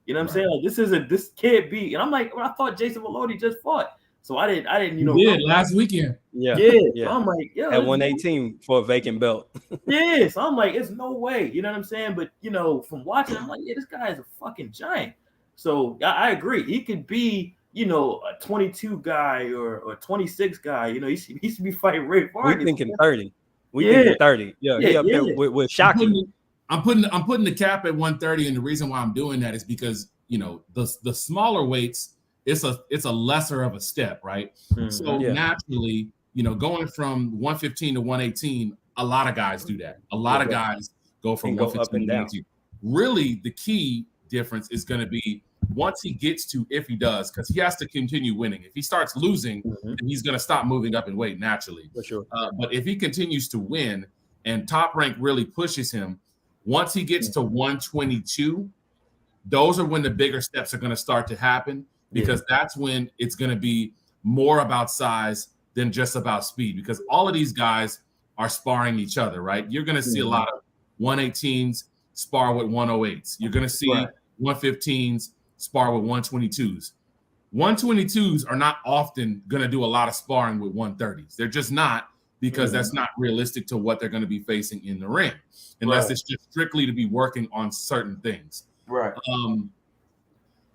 You know what I'm saying? Like this can't be. And I'm like, well, I thought Jason Maloney just fought. So I didn't, you did last weekend. Yeah. So I'm like, yo, at 118 for a vacant belt. Yeah, so I'm like, it's no way. You know what I'm saying? But from watching, I'm like, yeah, this guy is a fucking giant. So I agree. He could be, a 22 guy or a 26 guy. He should be fighting Ray Vargas. We're thinking 30. Thinking 30. Yeah, he up there with Shockey. I'm putting the cap at 130, and the reason why I'm doing that is because the smaller weights, it's a lesser of a step, right? Mm-hmm. So naturally, going from 115 to 118, a lot of guys do that. A lot of guys go from 115 up and to 118. down. Really, the key difference is going to be once he gets to, if he does, because he has to continue winning. If he starts losing, then he's going to stop moving up in weight naturally. For sure. But if he continues to win and Top Rank really pushes him, once he gets to 122, those are when the bigger steps are going to start to happen, because that's when it's going to be more about size than just about speed, because all of these guys are sparring each other, right? You're going to see a lot of 118s spar with 108s. You're going to see 115s spar with 122s. 122s are not often going to do a lot of sparring with 130s. They're just not, because that's not realistic to what they're going to be facing in the ring, unless it's just strictly to be working on certain things. Right.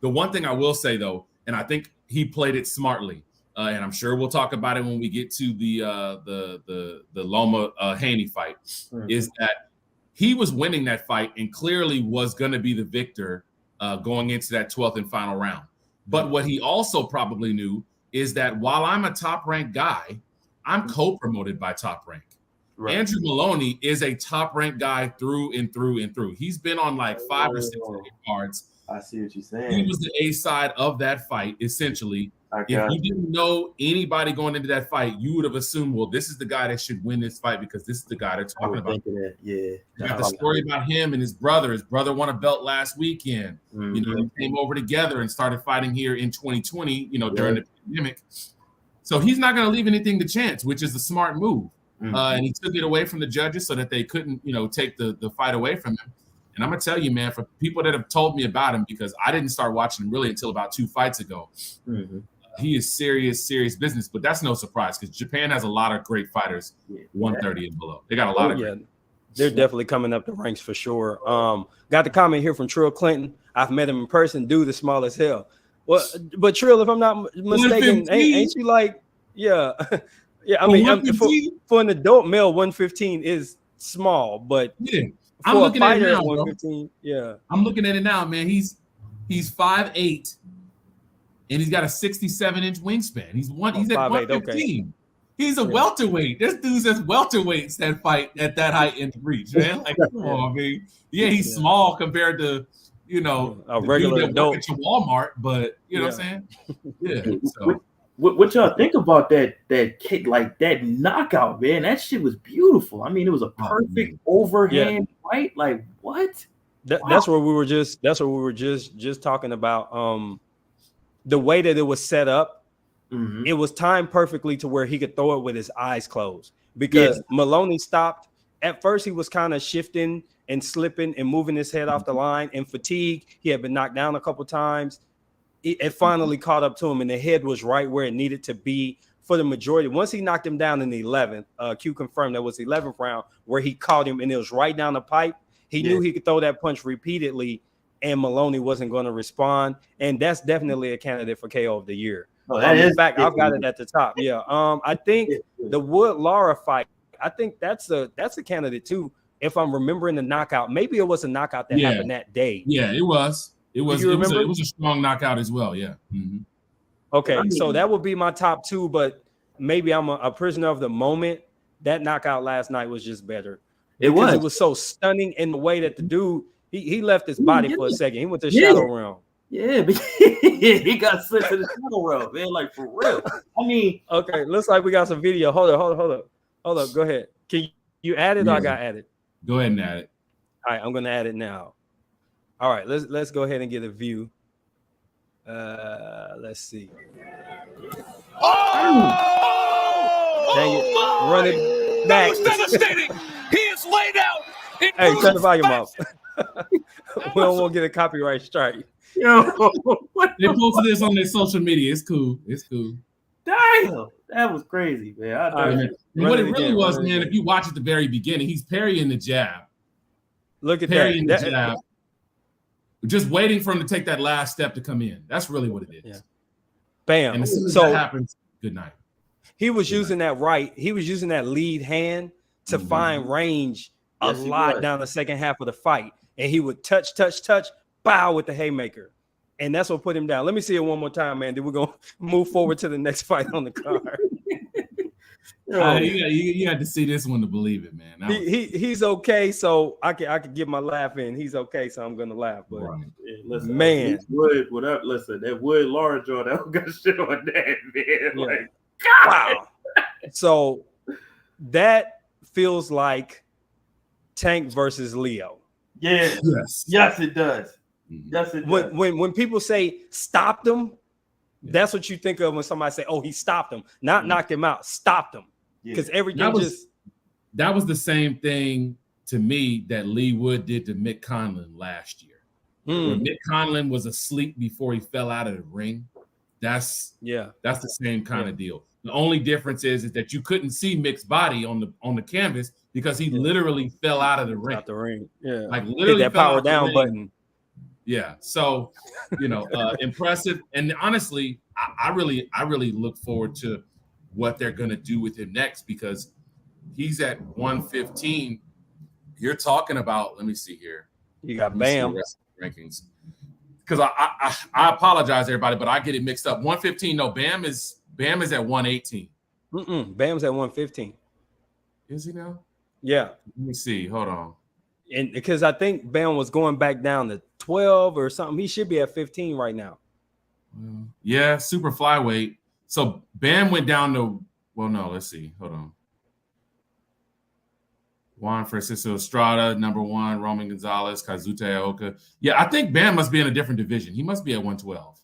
The one thing I will say, though, and I think he played it smartly, and I'm sure we'll talk about it when we get to the Loma Haney fight, is that he was winning that fight and clearly was going to be the victor going into that 12th and final round. But what he also probably knew is that while I'm a top-ranked guy, I'm co-promoted by Top Rank. Right. Andrew Maloney is a top-ranked guy through and through and through. He's been on like 5 or 6 cards. I see what you're saying. He was the A side of that fight, essentially. If you didn't know anybody going into that fight, you would have assumed, well, this is the guy that should win this fight because this is the guy they're talking about. You got the story about him and his brother. His brother won a belt last weekend. They came over together and started fighting here in 2020, during the pandemic. So he's not going to leave anything to chance, which is a smart move. And he took it away from the judges so that they couldn't, take the fight away from him. And I'm going to tell you, man, for people that have told me about him, because I didn't start watching him really until about 2 fights ago, he is serious business. But that's no surprise, because Japan has a lot of great fighters, 130 and below. They got a lot of great. They're definitely coming up the ranks for sure. Got the comment here from Trill Clinton. I've met him in person. Dude is small as hell. Well, but Trill, if I'm not mistaken, ain't you like, yeah. I mean, for an adult male, 115 is small, but I'm looking at it now, 115, I'm looking at it now, man. He's 5'8", and he's got a 67-inch wingspan. He's at 115. Okay. He's a welterweight. This dude says welterweights that fight at that height and reach, man. Like, come on, man. Yeah, he's small compared to, a regular adult at your Walmart, but you know what I'm saying? Yeah. So. What y'all think about that kick, like that knockout, man? That shit was beautiful. I mean, it was a perfect overhand fight. Like what? That's what we were just talking about. The way that it was set up, it was timed perfectly to where he could throw it with his eyes closed, because Maloney stopped. At first, he was kind of shifting and slipping and moving his head off the line. And fatigue, he had been knocked down a couple times. It finally caught up to him, and the head was right where it needed to be for the majority. Once he knocked him down in the 11th, Q confirmed that was the 11th round where he caught him, and it was right down the pipe. He knew he could throw that punch repeatedly, and Maloney wasn't going to respond. And that's definitely a candidate for KO of the year. In fact, I've got it at the top. I think the Wood-Lara fight, I think that's a candidate too. If I'm remembering the knockout, maybe it was a knockout that happened that day. Yeah, it was. It was a strong knockout as well. Yeah. Okay, so that would be my top 2, but maybe I'm a prisoner of the moment. That knockout last night was just better. It was so stunning in the way that the dude he left his body for a second. He went to shadow realm. Yeah, but he got slipped to the shadow realm, man. Like for real. I mean, okay, looks like we got some video. Hold up. Go ahead. Can you add it? Or I got added. Go ahead and add it. All right, I'm gonna add it now. All right, let's go ahead and get a view. Let's see. Dang it. Oh, Run my. it That back. was devastating. He is laid out. In Hey, turn the bruised volume off. fashion. We don't want to get a copyright strike. Yo, what They the posted this on their social media. It's cool. It's cool. damn? That was crazy, man. I All right. know. And Run what it it really again, was, run it man, again. if you watch at the very beginning, he's parrying the jab. Look at Parrying the that. jab. Just waiting for him to take that last step to come in. That's really what it is. Yeah. Bam. And as soon as So that happens, good night. he was using that right. He was using that lead hand to Mhm. find range a Yes, he lot was. down the second half of the fight. And he would touch, bow with the haymaker. And that's what put him down. Let me see it one more time, man. Then we're going to move forward to the next fight on the card. You had to see this one to believe it, man. That was- He's okay, so I could get my laugh in. He's okay, so I'm gonna laugh. But right. Yeah, listen, Man. Wood, what up? Listen, that Wood Laura joint, I don't got shit on that, man. Yeah. Like, wow. So that feels like Tank versus Leo. yeah, Yes. yes, it does. Mhm. Yes, it does. When people say stopped him, that's what you think of when somebody say, "Oh, he stopped him," not knocked him out, stopped him, Yeah. because everything That was- just That was the same thing to me that Lee Wood did to Mick Conlon last year. When Mick Conlon was asleep before he fell out of the ring, that's yeah. the same kind of deal. The only difference is that you couldn't see Mick's body on the canvas because he literally fell out of the ring. Out the ring. Yeah. Like Hit literally that fell power out the down ring. button. Yeah. So, impressive. And honestly, I really look forward to what they're going to do with him next because he's at 115. You're talking about, let me see here. You got Let me see the Bam. rest of the rankings. Because I apologize, everybody, but I get it mixed up. 115. No, Bam is at 118. Bam's at 115. Is he now? Yeah. Let me see. Hold on. And because I think Bam was going back down to 12 or something. He should be at 15 right now. Yeah, super flyweight. So Bam went down to, well, no, let's see. Hold on. Juan Francisco Estrada, number one. Roman Gonzalez, Kazuta Aoka. Yeah, I think Bam must be in a different division. He must be at 112.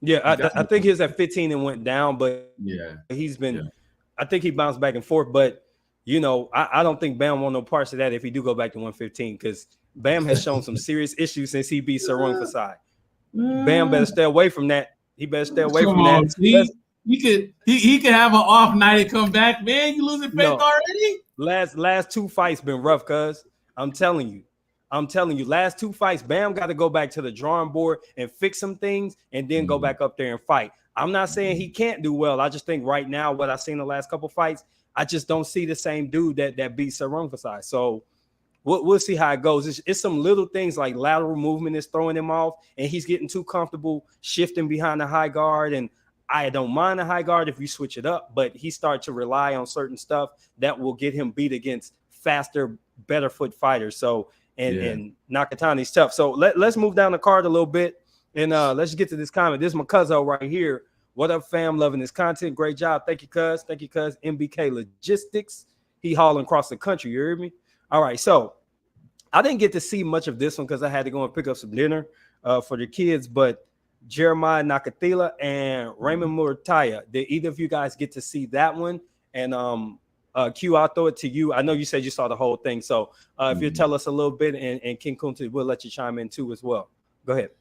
Yeah, I think he was at 15 and went down, but Yeah. he's been, Yeah. I think he bounced back and forth. But, I don't think Bam want no parts of that if he do go back to 115 because Bam has shown some serious issues since he beat Sarung Fasai. Bam better stay away from that. He better stay away from Come on, that. he could have an off night and come back. Man, you losing faith No. already? Last two fights been rough, cuz I'm telling you, last two fights, Bam got to go back to the drawing board and fix some things and then go back up there and fight. I'm not saying he can't do well. I just think right now, what I've seen the last couple fights, I just don't see the same dude that beat Sarung Fasai. So we'll see how it goes. It's some little things like lateral movement is throwing him off, and he's getting too comfortable shifting behind the high guard. And I don't mind the high guard if you switch it up, but he started to rely on certain stuff that will get him beat against faster, better foot fighters. So and Nakatani's tough. So let's move down the card a little bit and let's get to this comment. This is my cousin right here. What up, fam? Loving this content. Great job. Thank you, cuz. Thank you, cuz. MBK Logistics. He hauling across the country. You heard me? All right. So I didn't get to see much of this one because I had to go and pick up some dinner for the kids. But Jeremiah Nakathila and Raymond Murtaya, did either of you guys get to see that one? And Q, I'll throw it to you. I know you said you saw the whole thing. So if you tell us a little bit, and King Kunta, we'll let you chime in too as well. Go ahead.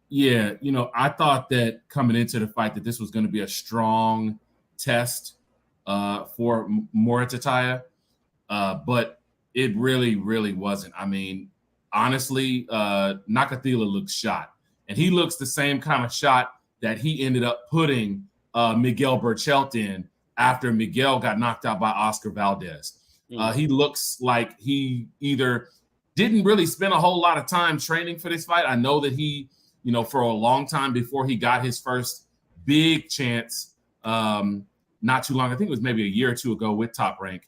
Yeah, I thought that coming into the fight that this was going to be a strong test for Murtaya, but it really, really wasn't. I mean, honestly, Nakathila looks shot, and he looks the same kind of shot that he ended up putting Miguel Berchelt in after Miguel got knocked out by Oscar Valdez. He looks like he either didn't really spend a whole lot of time training for this fight. I know that he, for a long time before he got his first big chance, not too long, I think it was maybe a year or two ago with Top Rank,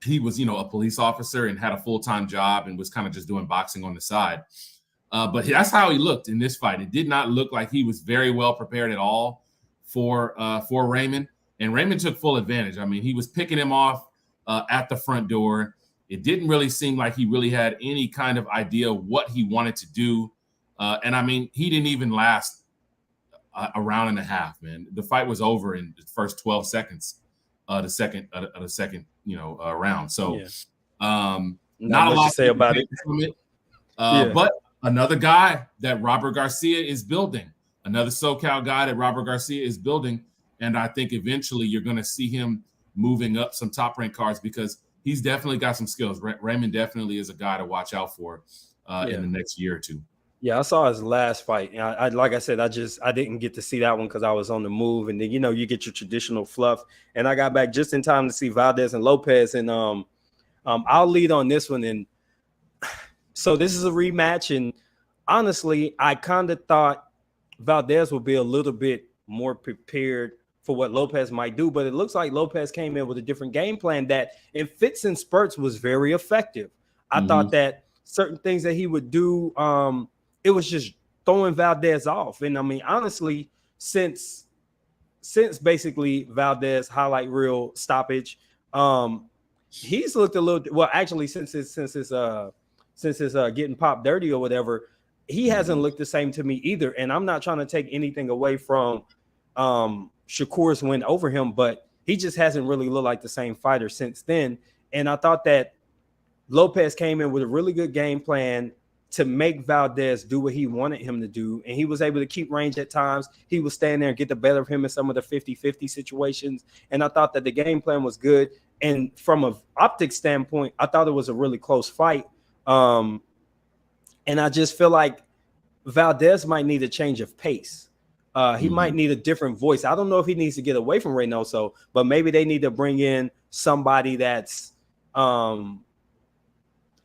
he was, a police officer and had a full-time job and was kind of just doing boxing on the side. But that's how he looked in this fight. It did not look like he was very well prepared at all for Raymond. And Raymond took full advantage. I mean, he was picking him off at the front door. It didn't really seem like he really had any kind of idea what he wanted to do. And I mean, he didn't even last a round and a half, man. The fight was over in the first 12 seconds. the second round. So not not a much lot to say about it. from it. But another guy that Robert Garcia is building, another SoCal guy that Robert Garcia is building, and I think eventually you're going to see him moving up some top ranked cards because he's definitely got some skills. Raymond definitely is a guy to watch out for in the next year or two. Yeah, I saw his last fight. And I like I said, I didn't get to see that one because I was on the move. And then, you get your traditional fluff. And I got back just in time to see Valdez and Lopez. And I'll lead on this one. And so this is a rematch. And honestly, I kind of thought Valdez would be a little bit more prepared for what Lopez might do. But it looks like Lopez came in with a different game plan that in fits and spurts was very effective. I thought that certain things that he would do, it was just throwing Valdez off. And I mean, honestly, since basically Valdez highlight reel stoppage, he's looked a little actually since his getting popped dirty or whatever, he hasn't looked the same to me either. And I'm not trying to take anything away from Shakur's win over him, but he just hasn't really looked like the same fighter since then. And I thought that Lopez came in with a really good game plan to make Valdez do what he wanted him to do. And he was able to keep range at times. He was standing there and get the better of him in some of the 50-50 situations. And I thought that the game plan was good. And from an optic standpoint, I thought it was a really close fight. And I just feel like Valdez might need a change of pace. He might need a different voice. I don't know if he needs to get away from Reynoso, but maybe they need to bring in somebody that's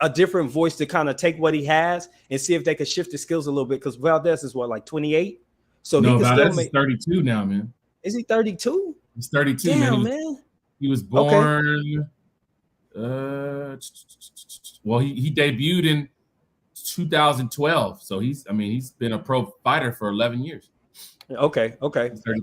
a different voice to kind of take what he has and see if they could shift his skills a little bit. Because Valdez is 28? So no, he can Valdez still is 32 now, man. Is he 32? He's 32, Damn, man. He was born. Well, he debuted in 2012. So he's been a pro fighter for 11 years. Okay.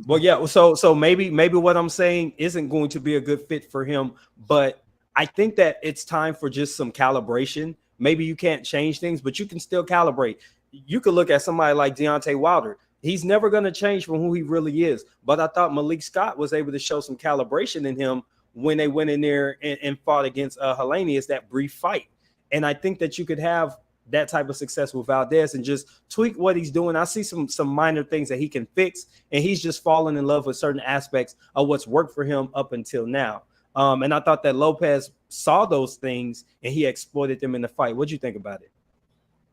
Well, yeah. So maybe what I'm saying isn't going to be a good fit for him, but I think that it's time for just some calibration. Maybe you can't change things, but you can still calibrate. You could look at somebody like Deontay Wilder. He's never going to change from who he really is. But I thought Malik Scott was able to show some calibration in him when they went in there and fought against Helenius, that brief fight. And I think that you could have that type of success with Valdez and just tweak what he's doing. I see some minor things that he can fix, and he's just fallen in love with certain aspects of what's worked for him up until now. And I thought that Lopez saw those things and he exploited them in the fight. What'd you think about it?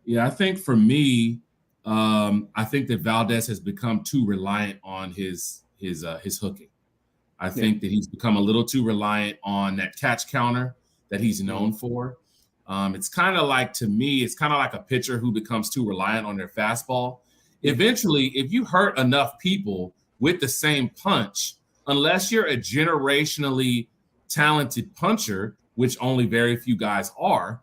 Yeah, I think for me, I think that Valdez has become too reliant on his hooking. I think that he's become a little too reliant on that catch counter that he's known for. It's kind of like, to me, it's kind of like a pitcher who becomes too reliant on their fastball. Eventually, if you hurt enough people with the same punch, unless you're a generationally talented puncher, which only very few guys are.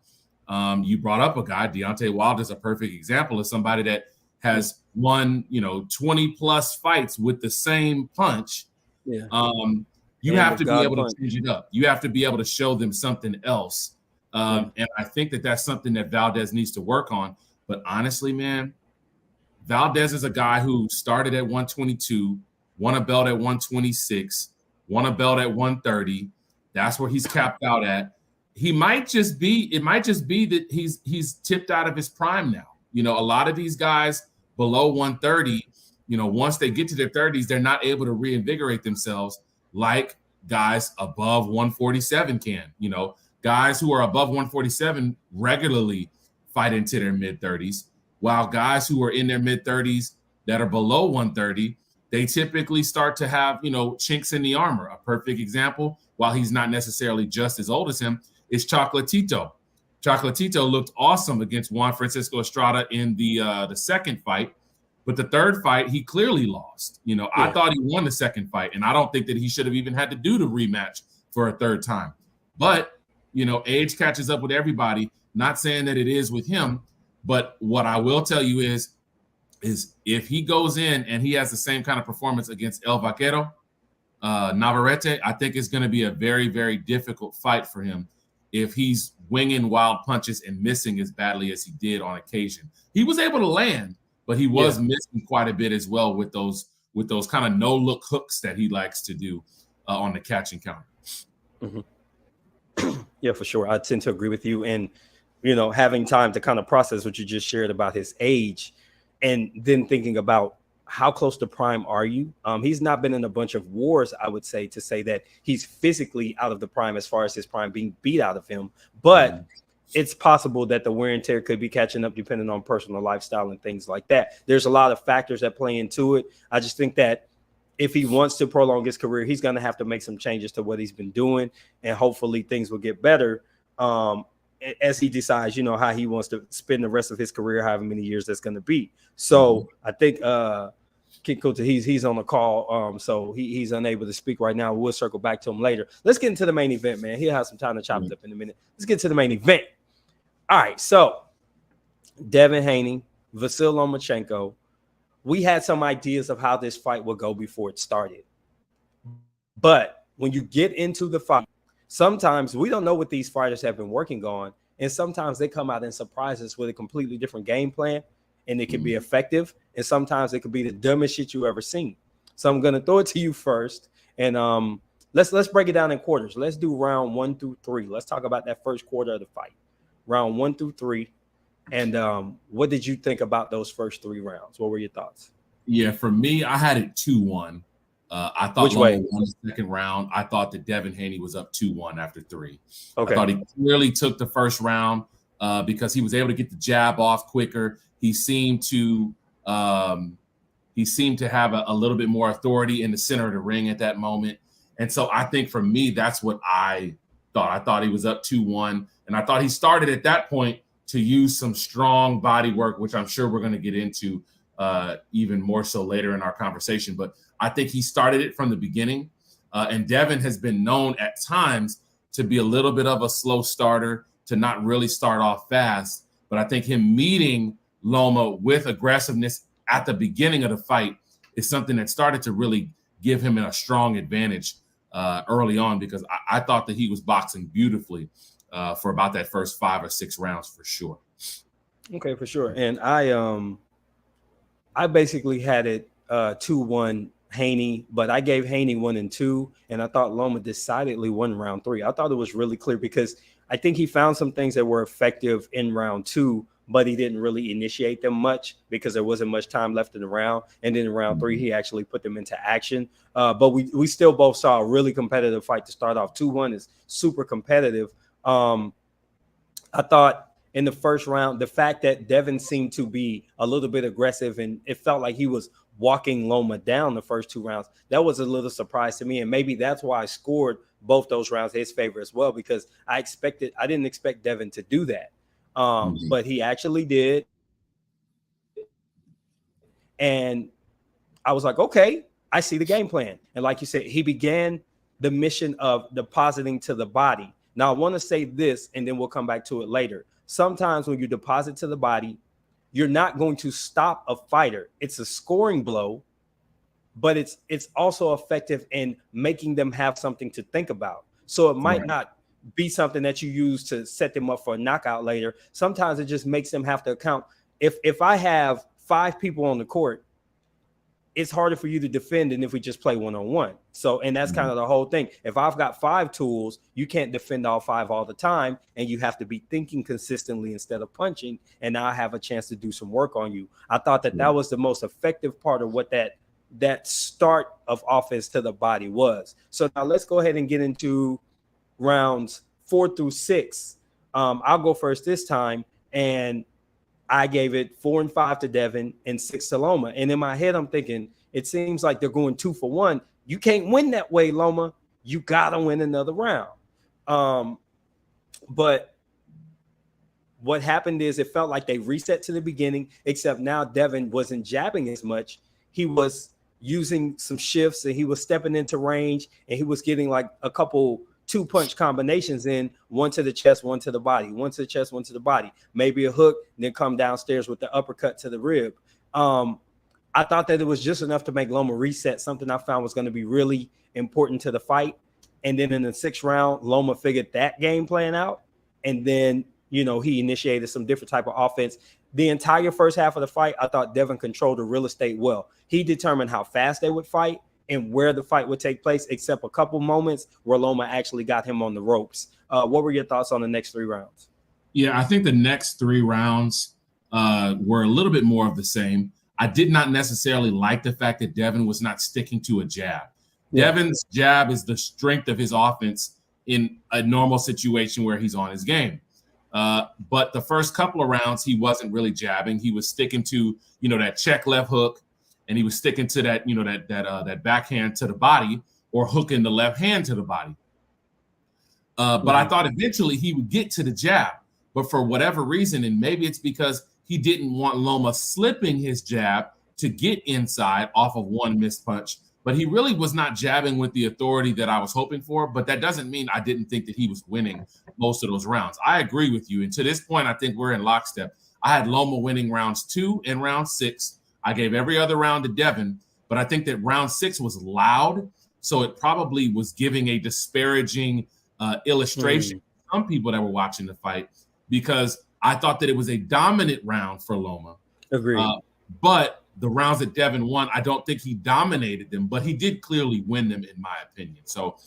You brought up a guy, Deontay Wilder is a perfect example of somebody that has won, 20 plus fights with the same punch. Yeah. You have to be able to change it up. You have to be able to show them something else. And I think that that's something that Valdez needs to work on. But honestly, man, Valdez is a guy who started at 122, won a belt at 126, won a belt at 130. That's where he's capped out at. It might just be that he's tipped out of his prime now. A lot of these guys below 130, once they get to their 30s, they're not able to reinvigorate themselves like guys above 147 can. Guys who are above 147 regularly fight into their mid-30s, while guys who are in their mid-30s that are below 130, they typically start to have, chinks in the armor. A perfect example, while he's not necessarily just as old as him, is Chocolatito. Chocolatito looked awesome against Juan Francisco Estrada in the second fight, but the third fight, he clearly lost. I thought he won the second fight, and I don't think that he should have even had to do the rematch for a third time. But, age catches up with everybody. Not saying that it is with him, but what I will tell you is if he goes in and he has the same kind of performance against El Vaquero, Navarrete, I think it's going to be a very, very difficult fight for him if he's winging wild punches and missing as badly as he did on occasion. He was able to land, but he was missing quite a bit as well with those kind of no-look hooks that he likes to do on the catching counter. Yeah, for sure. I tend to agree with you. And, having time to kind of process what you just shared about his age and then thinking about how close to prime are you? He's not been in a bunch of wars, I would say, to say that he's physically out of the prime as far as his prime being beat out of him. But it's possible that the wear and tear could be catching up depending on personal lifestyle and things like that. There's a lot of factors that play into it. I just think that if he wants to prolong his career, he's going to have to make some changes to what he's been doing, and hopefully things will get better as he decides, how he wants to spend the rest of his career, however many years that's going to be. So I think King Kunta, he's on the call, so he's unable to speak right now. We'll circle back to him later. Let's get into the main event, man. He'll have some time to chop it up in a minute. Let's get to the main event. All right, so Devin Haney, Vasyl Lomachenko. We had some ideas of how this fight would go before it started. But when you get into the fight, sometimes we don't know what these fighters have been working on. And sometimes they come out and surprise us with a completely different game plan. And it can be effective. And sometimes it could be the dumbest shit you ever seen. So I'm going to throw it to you first. And let's break it down in quarters. Let's do round 1 through 3. Let's talk about that first quarter of the fight. Round 1 through 3. And what did you think about those first 3 rounds? What were your thoughts? Yeah, for me, I had it 2-1. I thought Which way? won the second round. I thought that Devin Haney was up 2-1 after 3. Okay. I thought he clearly took the first round because he was able to get the jab off quicker. He seemed to have a little bit more authority in the center of the ring at that moment. And so I think for me, that's what I thought. I thought he was up 2-1. And I thought he started at that point to use some strong body work, which I'm sure we're going to get into even more so later in our conversation. But I think he started it from the beginning. And Devin has been known at times to be a little bit of a slow starter, to not really start off fast. But I think him meeting Loma with aggressiveness at the beginning of the fight is something that started to really give him a strong advantage early on, because I thought that he was boxing beautifully for about that first 5 or 6 rounds for sure. Okay, for sure. And I basically had it 2-1 Haney, but I gave Haney 1 and 2, and I thought Loma decidedly won round 3. I thought it was really clear because I think he found some things that were effective in round 2, but he didn't really initiate them much because there wasn't much time left in the round. And then in round 3, he actually put them into action. But we still both saw a really competitive fight to start off. 2-1 is super competitive. I thought in the first round, the fact that Devin seemed to be a little bit aggressive and it felt like he was walking Loma down the first 2 rounds, that was a little surprise to me. And maybe that's why I scored both those rounds in his favor as well, because I didn't expect Devin to do that. But he actually did. And I was like, okay, I see the game plan. And like you said, he began the mission of depositing to the body. Now, I want to say this, and then we'll come back to it later. Sometimes when you deposit to the body, you're not going to stop a fighter. It's a scoring blow, but it's also effective in making them have something to think about. So it might not be something that you use to set them up for a knockout later. Sometimes it just makes them have to account. If I have 5 people on the court, it's harder for you to defend than if we just play one-on-one. So, and that's kind of the whole thing. If I've got 5 tools, you can't defend all 5 all the time, and you have to be thinking consistently instead of punching, and now I have a chance to do some work on you. I thought that was the most effective part of what that start of offense to the body was. So now let's go ahead and get into rounds 4 through 6. I'll go first this time, and I gave it 4 and 5 to Devin and 6 to Loma. And in my head, I'm thinking, it seems like they're going 2 for 1. You can't win that way, Loma. You got to win another round. But what happened is it felt like they reset to the beginning, except now Devin wasn't jabbing as much. He was using some shifts, and he was stepping into range, and he was getting like a couple 2-punch combinations in, 1 to the chest, 1 to the body, 1 to the chest, 1 to the body, maybe a hook, then come downstairs with the uppercut to the rib. I thought that it was just enough to make Loma reset, something I found was going to be really important to the fight. And then in the 6th round, Loma figured that game plan out. And then, he initiated some different type of offense. The entire first half of the fight, I thought Devin controlled the real estate well. He determined how fast they would fight, and where the fight would take place, except a couple moments where Loma actually got him on the ropes. What were your thoughts on the next 3 rounds? Yeah, I think the next 3 rounds were a little bit more of the same. I did not necessarily like the fact that Devin was not sticking to a jab. Yeah. Devin's jab is the strength of his offense in a normal situation where he's on his game. But the first couple of rounds, he wasn't really jabbing. He was sticking to, that check left hook, and he was sticking to that, that backhand to the body, or hooking the left hand to the body. But I thought eventually he would get to the jab. But for whatever reason, and maybe it's because he didn't want Loma slipping his jab to get inside off of one missed punch, but he really was not jabbing with the authority that I was hoping for. But that doesn't mean I didn't think that he was winning most of those rounds. I agree with you. And to this point, I think we're in lockstep. I had Loma winning rounds 2 and round 6. I gave every other round to Devin, but I think that round 6 was loud. So it probably was giving a disparaging illustration to some people that were watching the fight, because I thought that it was a dominant round for Loma. Agreed. But the rounds that Devin won, I don't think he dominated them, but he did clearly win them, in my opinion. So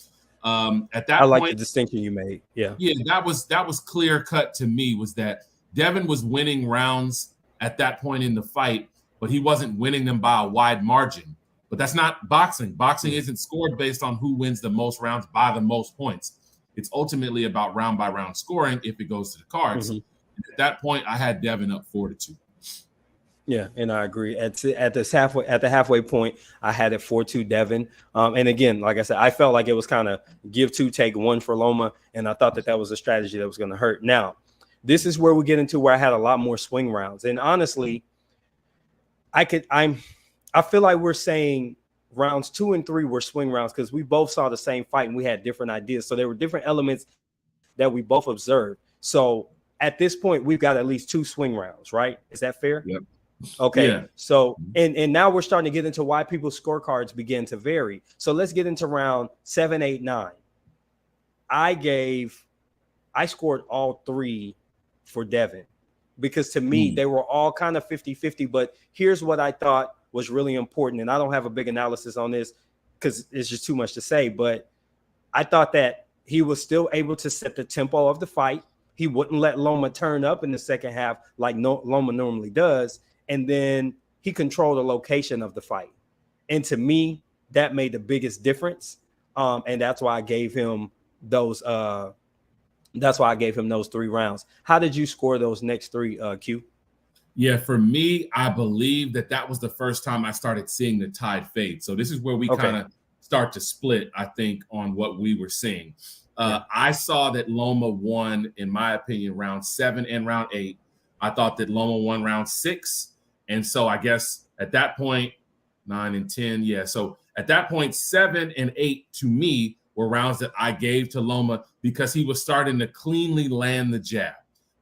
at that point, I like point, the distinction you made. Yeah, that was clear cut to me, was that Devin was winning rounds at that point in the fight, but he wasn't winning them by a wide margin. But that's not boxing. Boxing isn't scored based on who wins the most rounds by the most points. It's ultimately about round by round scoring if it goes to the cards. And at that point, I had Devin up 4-2. Yeah, and I agree. At the halfway point, I had it 4-2 Devin. And again, like I said, I felt like it was kind of give 2, take 1 for Loma, and I thought that was a strategy that was going to hurt. Now, this is where we get into where I had a lot more swing rounds, and honestly, I feel like we're saying rounds 2 and 3 were swing rounds because we both saw the same fight and we had different ideas. So there were different elements that we both observed. So at this point, we've got at least 2 swing rounds, right? Is that fair? Yep. Okay. Yeah. So and now we're starting to get into why people's scorecards begin to vary. So let's get into round 7, 8, 9. I scored all 3 for Devin because to me, they were all kind of 50-50. But here's what I thought was really important. And I don't have a big analysis on this because it's just too much to say. But I thought that he was still able to set the tempo of the fight. He wouldn't let Loma turn up in the second half like Loma normally does. And then he controlled the location of the fight. And to me, that made the biggest difference. And that's why I gave him those 3 rounds. How did you score those next 3, Q? Yeah, for me, I believe that was the first time I started seeing the tide fade. So this is where we kind of start to split, I think, on what we were seeing. I saw that Loma won, in my opinion, round 7 and round 8. I thought that Loma won round 6. And so I guess at that point, 9 and 10. Yeah. So at that point, 7 and 8 to me were rounds that I gave to Loma because he was starting to cleanly land the jab.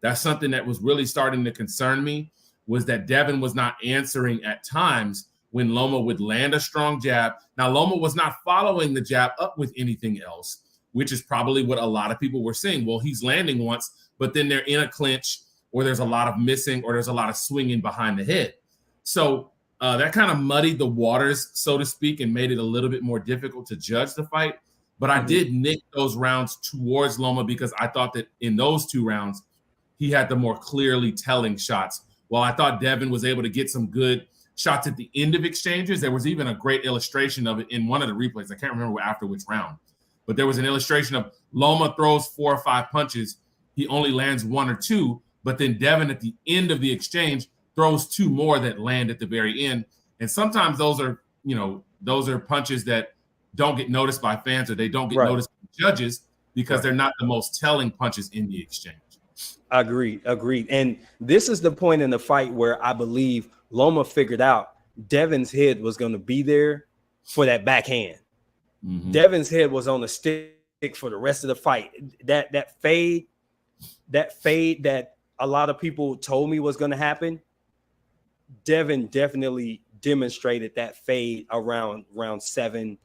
That's something that was really starting to concern me, was that Devin was not answering at times when Loma would land a strong jab. Now, Loma was not following the jab up with anything else, which is probably what a lot of people were saying. Well, he's landing once, but then they're in a clinch, or there's a lot of missing, or there's a lot of swinging behind the head. So that kind of muddied the waters, so to speak, and made it a little bit more difficult to judge the fight. But I did nick those rounds towards Loma because I thought that in those 2 rounds, he had the more clearly telling shots. While I thought Devin was able to get some good shots at the end of exchanges, there was even a great illustration of it in one of the replays. I can't remember after which round, but there was an illustration of Loma throws 4 or 5 punches. He only lands 1 or 2, but then Devin at the end of the exchange throws 2 more that land at the very end. And sometimes those are punches that don't get noticed by fans, or they don't get noticed by judges because they're not the most telling punches in the exchange. Agreed. And this is the point in the fight where I believe Loma figured out Devin's head was going to be there for that backhand. Devin's head was on the stick for the rest of the fight. That fade that a lot of people told me was going to happen, Devin definitely demonstrated that fade around round 7.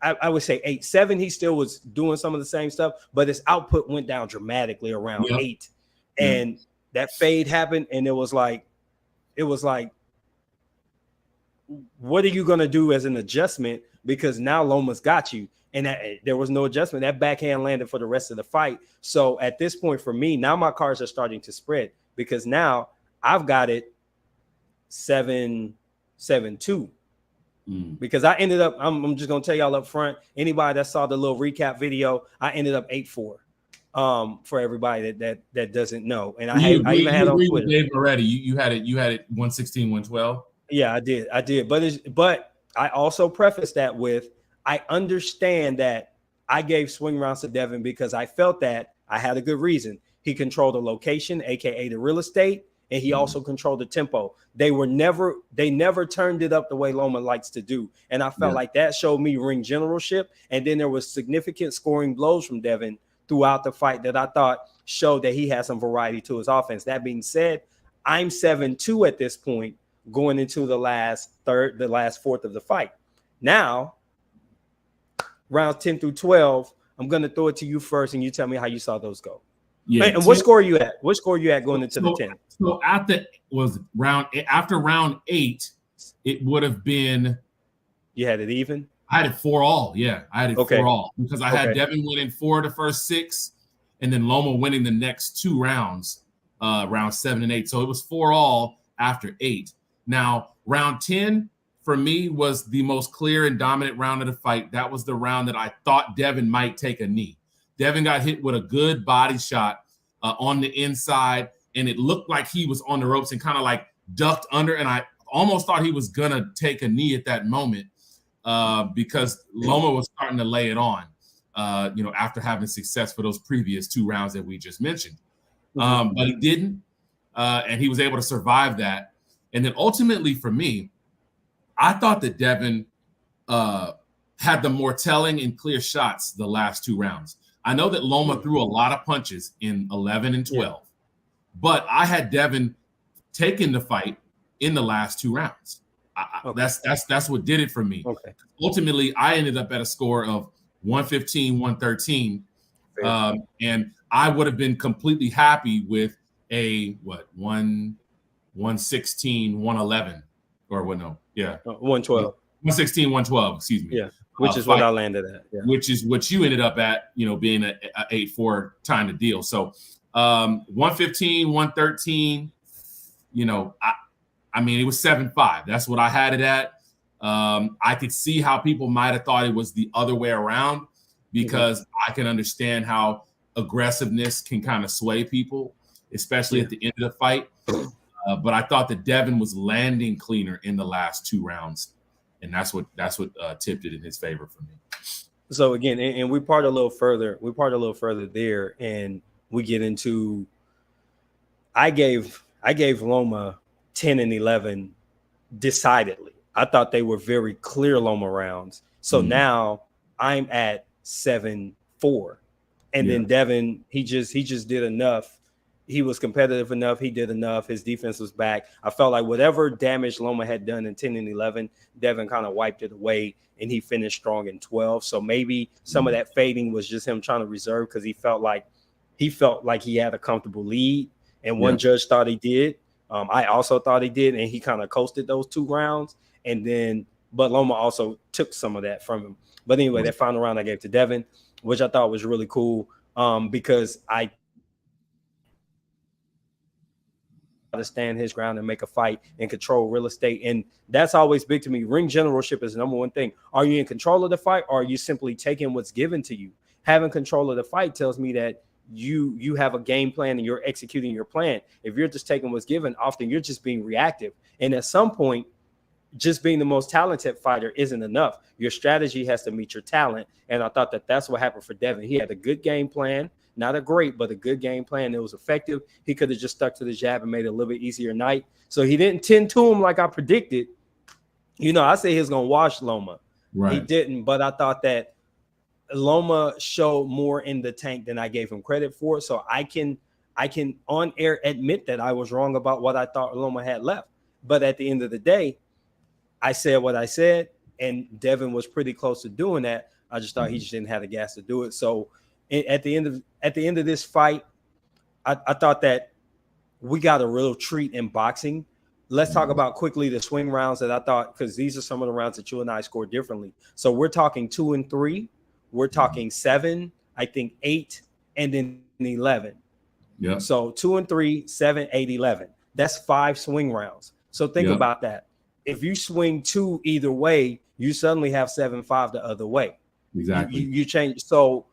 I would say 8, 7. He still was doing some of the same stuff, but his output went down dramatically around 8. And that fade happened, and it was like, what are you going to do as an adjustment because now Loma's got you. And there was no adjustment. That backhand landed for the rest of the fight. So at this point for me, now my cards are starting to spread because now I've got it 7-2. Because I ended up, I'm just going to tell y'all up front, anybody that saw the little recap video, I ended up 8-4 for everybody that doesn't know. And I even had on Twitter. Dave already. You had it 116, 112. Yeah, I did. But I also prefaced that with, I understand that I gave swing rounds to Devin because I felt that I had a good reason. He controlled the location, aka the real estate, and he also controlled the tempo. They never turned it up the way Loma likes to do. And I felt like that showed me ring generalship. And then there was significant scoring blows from Devin throughout the fight that I thought showed that he had some variety to his offense. That being said, I'm 7-2 at this point going into the last fourth of the fight. Now, rounds 10 through 12, I'm going to throw it to you first, and you tell me how you saw those go. Yeah. And what score are you at? What score are you at going into the 10? So after round 8, it would have been. You had it even? I had it 4-all. Yeah, I had it 4-all because I had Devin winning 4 of the first 6, and then Loma winning the next 2 rounds, round 7 and 8. So it was 4-all after 8. Now, round 10 for me was the most clear and dominant round of the fight. That was the round that I thought Devin might take a knee. Devin got hit with a good body shot on the inside, and it looked like he was on the ropes and kind of like ducked under, and I almost thought he was going to take a knee at that moment because Loma was starting to lay it on, after having success for those previous 2 rounds that we just mentioned. But he didn't, and he was able to survive that. And then ultimately for me, I thought that Devin had the more telling and clear shots the last 2 rounds. I know that Loma threw a lot of punches in 11 and 12, but I had Devin taking the fight in the last 2 rounds. That's what did it for me. Okay. Ultimately, I ended up at a score of 115, 113, and I would have been completely happy with a 116, 111, or what? No, 112, 116, 112. Excuse me. Yeah. Which is what I landed at. Yeah. Which is what you ended up at, being a 8-4 time to deal. So 115, 113, I mean, it was 7-5. That's what I had it at. I could see how people might have thought it was the other way around because I can understand how aggressiveness can kind of sway people, especially at the end of the fight. But I thought that Devin was landing cleaner in the last 2 rounds. And that's what tipped it in his favor for me. So again, and we part a little further there, and we get into. I gave Loma 10 and 11 decidedly. I thought they were very clear Loma rounds. So now I'm at 7-4, and then Devin he just did enough. He was competitive enough. He did enough. His defense was back. I felt like whatever damage Loma had done in 10 and 11, Devin kind of wiped it away, and he finished strong in 12. So maybe some of that fading was just him trying to reserve because he felt like he had a comfortable lead, and one judge thought he did. I also thought he did, and he kind of coasted those 2 rounds. But Loma also took some of that from him. But anyway, that final round I gave to Devin, which I thought was really cool because I to stand his ground and make a fight and control real estate. And that's always big to me. Ring generalship is the number one thing. Are you in control of the fight, or are you simply taking what's given to you? Having control of the fight tells me that you have a game plan and you're executing your plan. If you're just taking what's given, often you're just being reactive. And at some point, just being the most talented fighter isn't enough. Your strategy has to meet your talent. And I thought that that's what happened for Devin. He had a good game plan. Not a great, but a good game plan. It was effective. He could have just stuck to the jab and made it a little bit easier night. So he didn't tend to him like I predicted. I say he was going to wash Loma. Right. He didn't, but I thought that Loma showed more in the tank than I gave him credit for. So I can on air admit that I was wrong about what I thought Loma had left. But at the end of the day, I said what I said, and Devin was pretty close to doing that. I just thought he just didn't have the gas to do it. So at the end of this fight, I thought that we got a real treat in boxing let's talk about quickly the swing rounds that I thought, because these are some of the rounds that you and I scored differently. So we're talking 2 and 3, we're talking 7, I think 8, and then 11. Yeah. So 2 and 3, 7, 8, 11. That's 5 swing rounds. So think about that. If you swing 2 either way, you suddenly have 7-5 the other way. Exactly. You change. So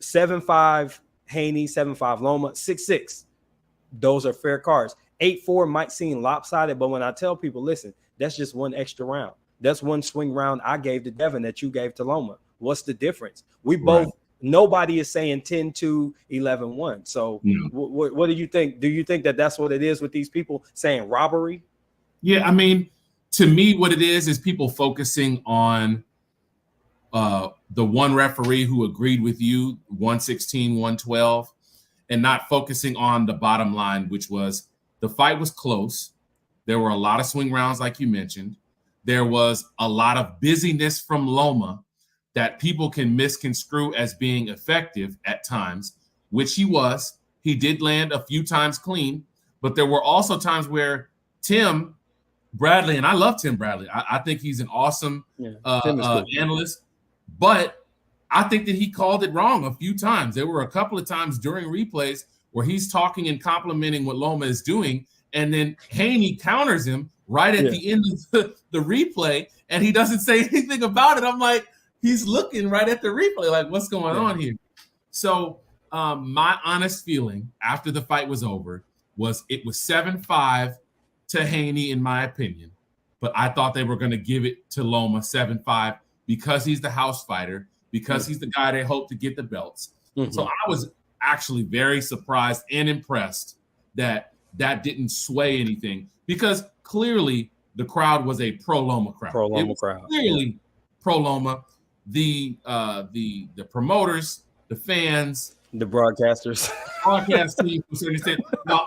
7-5 Haney, 7-5 Loma, 6-6. Those are fair cards. 8-4 might seem lopsided, but when I tell people, listen, that's just one extra round. That's one swing round I gave to Devin that you gave to Loma. What's the difference? We both, nobody is saying 10-2, 11-1. So what do you think? Do you think that that's what it is with these people saying robbery? Yeah, I mean, to me, what it is people focusing on the one referee who agreed with you, 116, 112, and not focusing on the bottom line, which was the fight was close. There were a lot of swing rounds, like you mentioned. There was a lot of busyness from Loma that people can misconstrue as being effective at times, which he was. He did land a few times clean, but there were also times where Tim Bradley, and I love Tim Bradley. I think he's an awesome analyst, but I think that he called it wrong a few times. There were a couple of times during replays where he's talking and complimenting what Loma is doing, and then Haney counters him right at the end of the replay, and he doesn't say anything about it. I'm like, he's looking right at the replay, like, what's going on here? So my honest feeling after the fight was over was it was 7-5 to Haney, in my opinion, but I thought they were going to give it to Loma 7-5 because he's the house fighter, because he's the guy they hope to get the belts. So I was actually very surprised and impressed that that didn't sway anything, because clearly the crowd was a pro-Loma crowd. Pro-Loma crowd. Clearly pro-Loma. The promoters, the fans, the broadcasters, broadcast team to a certain extent. Now,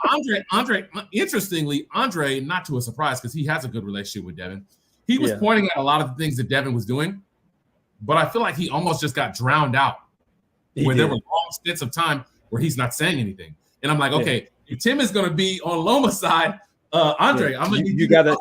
Andre, interestingly, Andre, not to a surprise because he has a good relationship with Devin, he was pointing at a lot of the things that Devin was doing, but I feel like he almost just got drowned out. There were long stints of time where he's not saying anything. And I'm like, okay, if Tim is going to be on Loma's side, Andre, I'm going to you gotta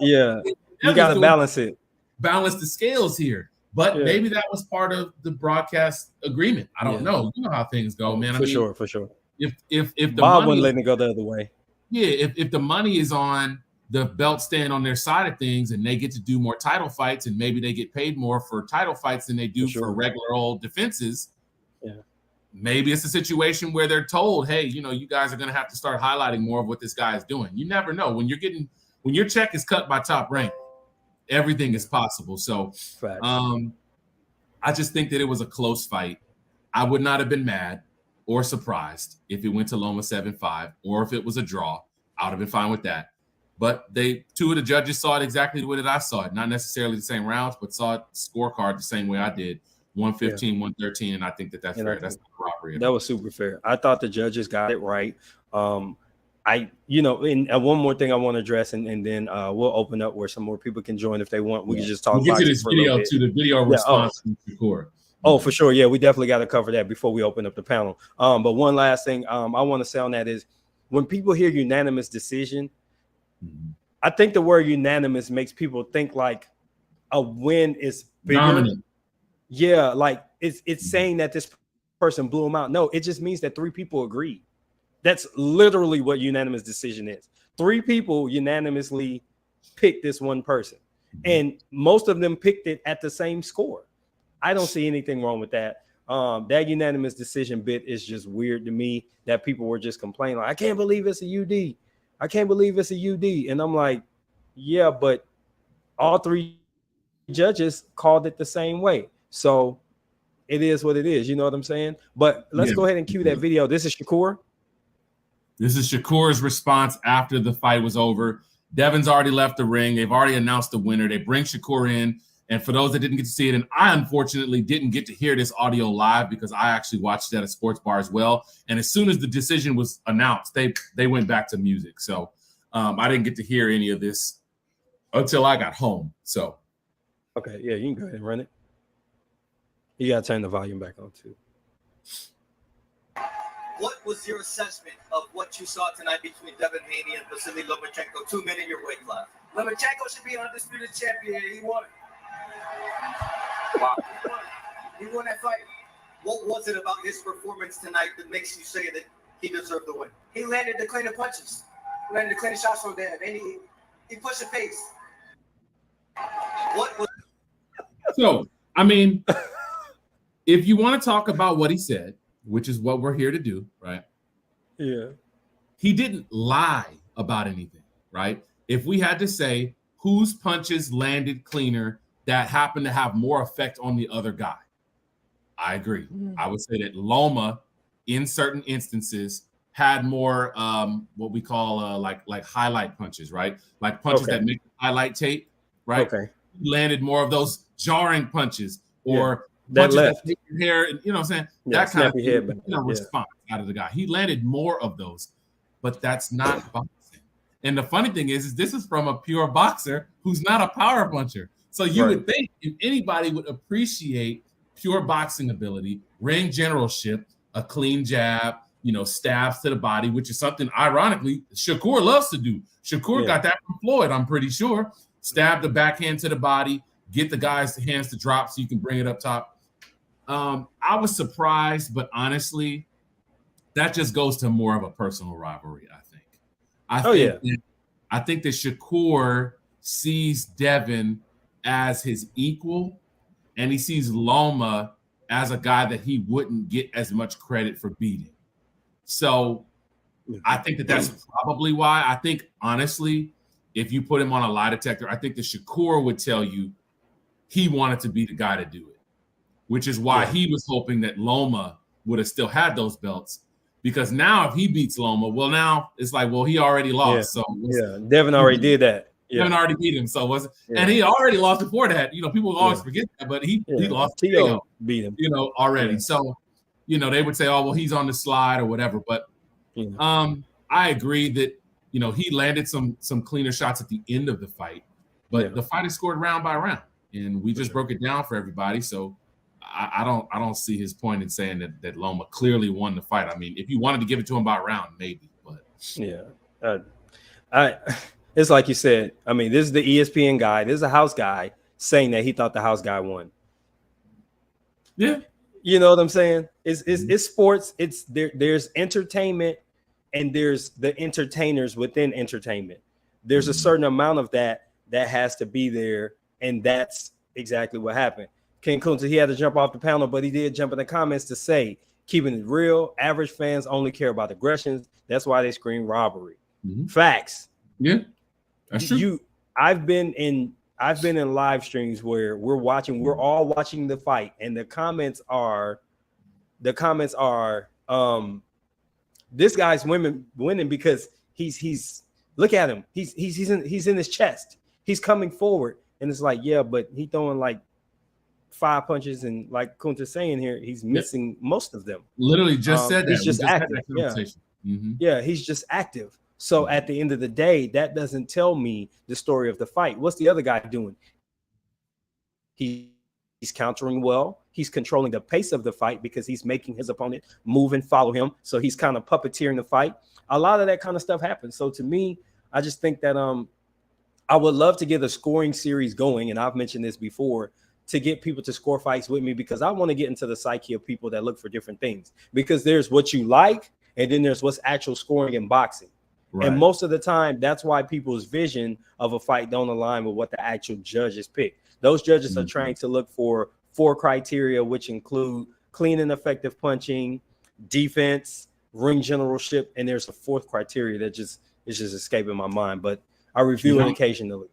balance it. Balance the scales here. But maybe that was part of the broadcast agreement. I don't know. You know how things go, man. For sure. If the Bob wouldn't let it go the other way. Yeah, if the money is on the belt staying on their side of things and they get to do more title fights and maybe they get paid more for title fights than they do for regular old defenses. Yeah. Maybe it's a situation where they're told, hey, you guys are going to have to start highlighting more of what this guy is doing. You never know. When your check is cut by Top Rank, everything is possible. So I just think that it was a close fight. I would not have been mad or surprised if it went to Loma 7-5 or if it was a draw. I would have been fine with that. But two of the judges saw it exactly the way that I saw it. Not necessarily the same rounds, but saw it scorecard the same way I did. 115, 113, and I think that's fair. That's not robbery. That was super fair. I thought the judges got it right. And one more thing I want to address, and then we'll open up where some more people can join if they want. We can just talk. We'll get to this video too. The video response from Shakur. Oh, for sure. Yeah, we definitely got to cover that before we open up the panel. But one last thing I want to say on that is when people hear unanimous decision, I think the word unanimous makes people think like a win is bigger. Dominant. Yeah, like it's saying that this person blew him out. No, it just means that 3 people agreed. That's literally what unanimous decision is. 3 people unanimously picked this one person, and most of them picked it at the same score. I don't see anything wrong with that. That unanimous decision bit is just weird to me that people were just complaining. Like, I can't believe it's a UD. I can't believe it's a UD. And I'm like, yeah, but all 3 judges called it the same way. So it is what it is. You know what I'm saying? But let's go ahead and cue that video. This is Shakur. This is Shakur's response after the fight was over. Devin's already left the ring. They've already announced the winner. They bring Shakur in. And for those that didn't get to see it, and I unfortunately didn't get to hear this audio live because I actually watched it at a sports bar as well. And as soon as the decision was announced, they went back to music. So I didn't get to hear any of this until I got home. So. Okay, yeah, you can go ahead and run it. You got to turn the volume back on too. What was your assessment of what you saw tonight between Devin Haney and Vasily Lomachenko, 2 men in your weight class? Lomachenko should be an undisputed champion. He won. Wow. He won that fight. What was it about his performance tonight that makes you say that he deserved the win? He landed the cleaner punches. He landed the cleaner shots from there. And he pushed the pace. What was... So, I mean, if you want to talk about what he said, which is what we're here to do, right? Yeah. He didn't lie about anything, right? If we had to say whose punches landed cleaner that happened to have more effect on the other guy, I agree. I would say that Loma, in certain instances, had more what we call like highlight punches, right? Like punches that make highlight tape, right? Okay. He landed more of those jarring punches or that punches left. that make your hair, you know what I'm saying? Yeah, that kind of snap your head back. response out of the guy. He landed more of those, but that's not boxing. And the funny thing is this is from a pure boxer who's not a power puncher. So you would think if anybody would appreciate pure boxing ability, ring generalship, a clean jab, stabs to the body, which is something, ironically, Shakur loves to do. Shakur got that from Floyd, I'm pretty sure. Stab the backhand to the body, get the guy's hands to drop so you can bring it up top. I was surprised, but honestly, that just goes to more of a personal rivalry, I think. I think that Shakur sees Devin as his equal, and he sees Loma as a guy that he wouldn't get as much credit for beating. So I think that that's probably why. I think, honestly, if you put him on a lie detector, I think that Shakur would tell you he wanted to be the guy to do it, which is why he was hoping that Loma would have still had those belts. Because now if he beats Loma, well, now it's like, well, he already lost. So Devin already did that. Devin already beat him. So and he already lost before that. People always forget that, but he lost. T.O. beat him. Already. So, they would say, oh, well, he's on the slide or whatever. But I agree that, he landed some cleaner shots at the end of the fight, but the fight is scored round by round, and we just broke it down for everybody. So I don't see his point in saying that Loma clearly won the fight. I mean, if you wanted to give it to him by round, maybe, but it's like you said. I mean, this is the ESPN guy. This is a house guy saying that he thought the house guy won. Yeah, you know what I'm saying? It's sports. It's there's entertainment, and there's the entertainers within entertainment. There's a certain amount of that has to be there, and that's exactly what happened. Ken Kunta, he had to jump off the panel, but he did jump in the comments to say, keeping it real, average fans only care about aggressions. That's why they scream robbery. Facts. Yeah, that's true. I've been in live streams where we're all watching the fight, and the comments are this guy's winning because he's look at him. He's in his chest. He's coming forward, and it's like, yeah, but he throwing like 5 punches, and like Kunta's saying here, he's missing most of them. Literally just said that. He's just active. He's just active. So at the end of the day, that doesn't tell me the story of the fight. What's the other guy doing? He's countering well. He's controlling the pace of the fight because he's making his opponent move and follow him. So he's kind of puppeteering the fight. A lot of that kind of stuff happens. So to me, I just think that I would love to get a scoring series going, and I've mentioned this before, to get people to score fights with me, because I want to get into the psyche of people that look for different things, because there's what you like, and then there's what's actual scoring in boxing. Right. And most of the time, that's why people's vision of a fight don't align with what the actual judges pick. Those judges are trained to look for 4 criteria, which include clean and effective punching, defense, ring generalship, and there's a 4th criteria that is just escaping my mind, but I review it occasionally.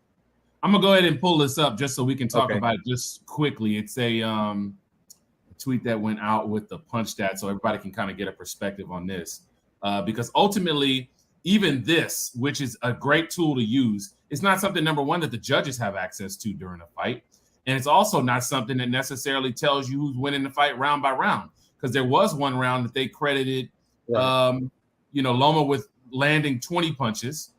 I'm gonna go ahead and pull this up just so we can talk about it just quickly. It's a tweet that went out with the punch stat, so everybody can kind of get a perspective on this. Because ultimately, even this, which is a great tool to use, it's not something, number one, that the judges have access to during a fight. And it's also not something that necessarily tells you who's winning the fight round by round. Because there was one round that they credited, Loma with landing 20 punches,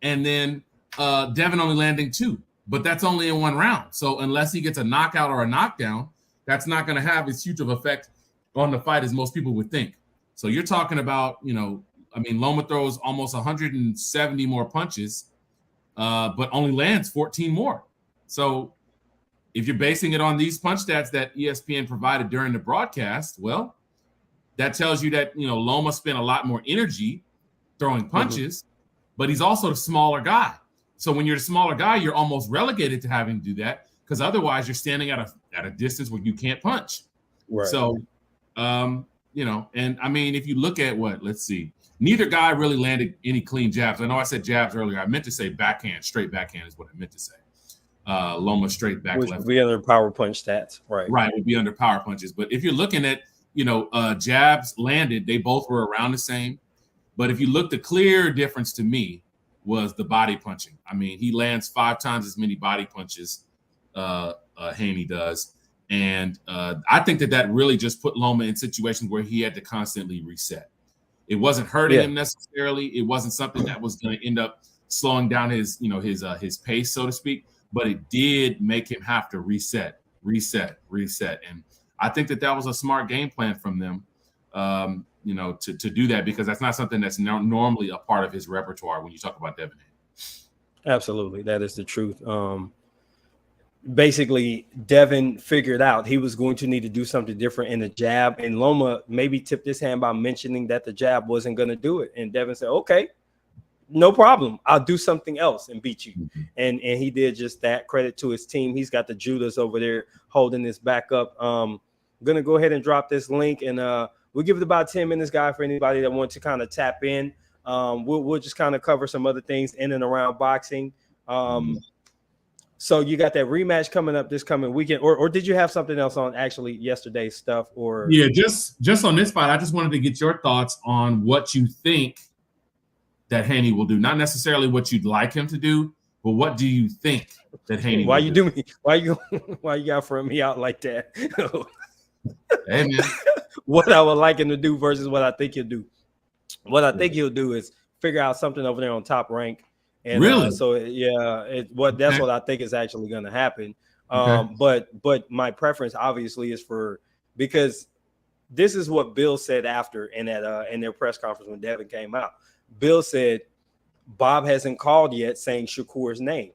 and then Devin only landing 2. But that's only in one round. So unless he gets a knockout or a knockdown, that's not going to have as huge of effect on the fight as most people would think. So you're talking about, Loma throws almost 170 more punches, but only lands 14 more. So if you're basing it on these punch stats that ESPN provided during the broadcast, well, that tells you that, Loma spent a lot more energy throwing punches, but he's also the smaller guy. So when you're the smaller guy, you're almost relegated to having to do that, because otherwise you're standing at a distance where you can't punch. Right. So, and I mean, if you look at let's see, neither guy really landed any clean jabs. I know I said jabs earlier. I meant to say backhand, straight backhand is what I meant to say. Loma straight back Which left. would be under power punch stats, right? Right, would be under power punches. But if you're looking at, jabs landed, they both were around the same. But if you look, the clear difference to me was the body punching. I mean, he lands 5 times as many body punches Haney does. And I think that really just put Loma in situations where he had to constantly reset. It wasn't hurting him necessarily. It wasn't something that was going to end up slowing down his pace, so to speak. But it did make him have to reset. And I think that was a smart game plan from them, to do that, because that's not something that's normally a part of his repertoire when you talk about Devin Haney. Absolutely. That is the truth. Basically, Devin figured out he was going to need to do something different in the jab, and Loma maybe tipped his hand by mentioning that the jab wasn't going to do it. And Devin said, okay, no problem. I'll do something else and beat you. And he did just that. Credit to his team. He's got the Judas over there holding this back up. I'm going to go ahead and drop this link, and we'll give it about 10 minutes, guys, for anybody that wants to kind of tap in. We'll just kind of cover some other things in and around boxing. So you got that rematch coming up this coming weekend, or did you have something else on actually yesterday's stuff? Or yeah, just on this fight, I just wanted to get your thoughts on what you think that Haney will do. Not necessarily what you'd like him to do, but what do you think that Haney why will you do? do me? Why you got to front me out like that? Hey, man. What I would like him to do versus what I think he'll do. What I think he'll do is figure out something over there on Top Rank. And really? That's what I think is actually going to happen. But my preference obviously is because this is what Bill said after in their press conference when Devin came out. Bill said Bob hasn't called yet saying Shakur's name.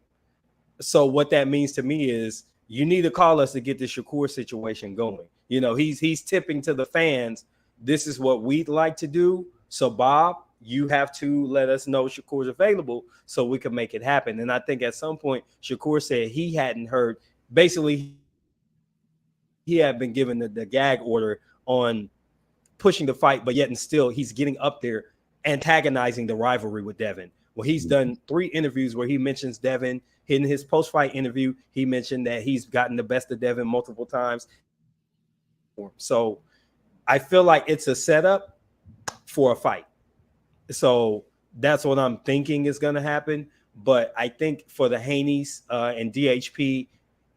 So what that means to me is you need to call us to get the Shakur situation going. He's tipping to the fans. This is what we'd like to do. So Bob, you have to let us know Shakur's available so we can make it happen. And I think at some point Shakur said he hadn't heard. Basically, he had been given the gag order on pushing the fight, but yet and still he's getting up there antagonizing the rivalry with Devin. Well, he's done 3 interviews where he mentions Devin. In his post-fight interview, he mentioned that he's gotten the best of Devin multiple times. So I feel like it's a setup for a fight. So that's what I'm thinking is going to happen. But I think for the Haneys and DHP,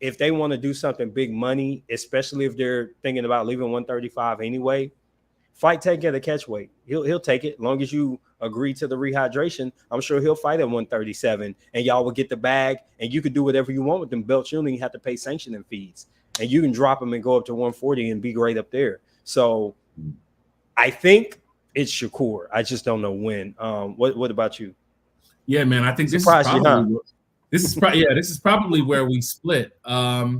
if they want to do something big money, especially if they're thinking about leaving 135 anyway, fight Tank at a catch weight. He'll take it as long as you agree to the rehydration. I'm sure he'll fight at 137, and y'all will get the bag, and you can do whatever you want with them belts. You don't even have to pay sanctioning fees, and you can drop them and go up to 140 and be great up there. So I think it's Shakur. I just don't know when. What about you? Yeah, man. I think this is probably where we split. I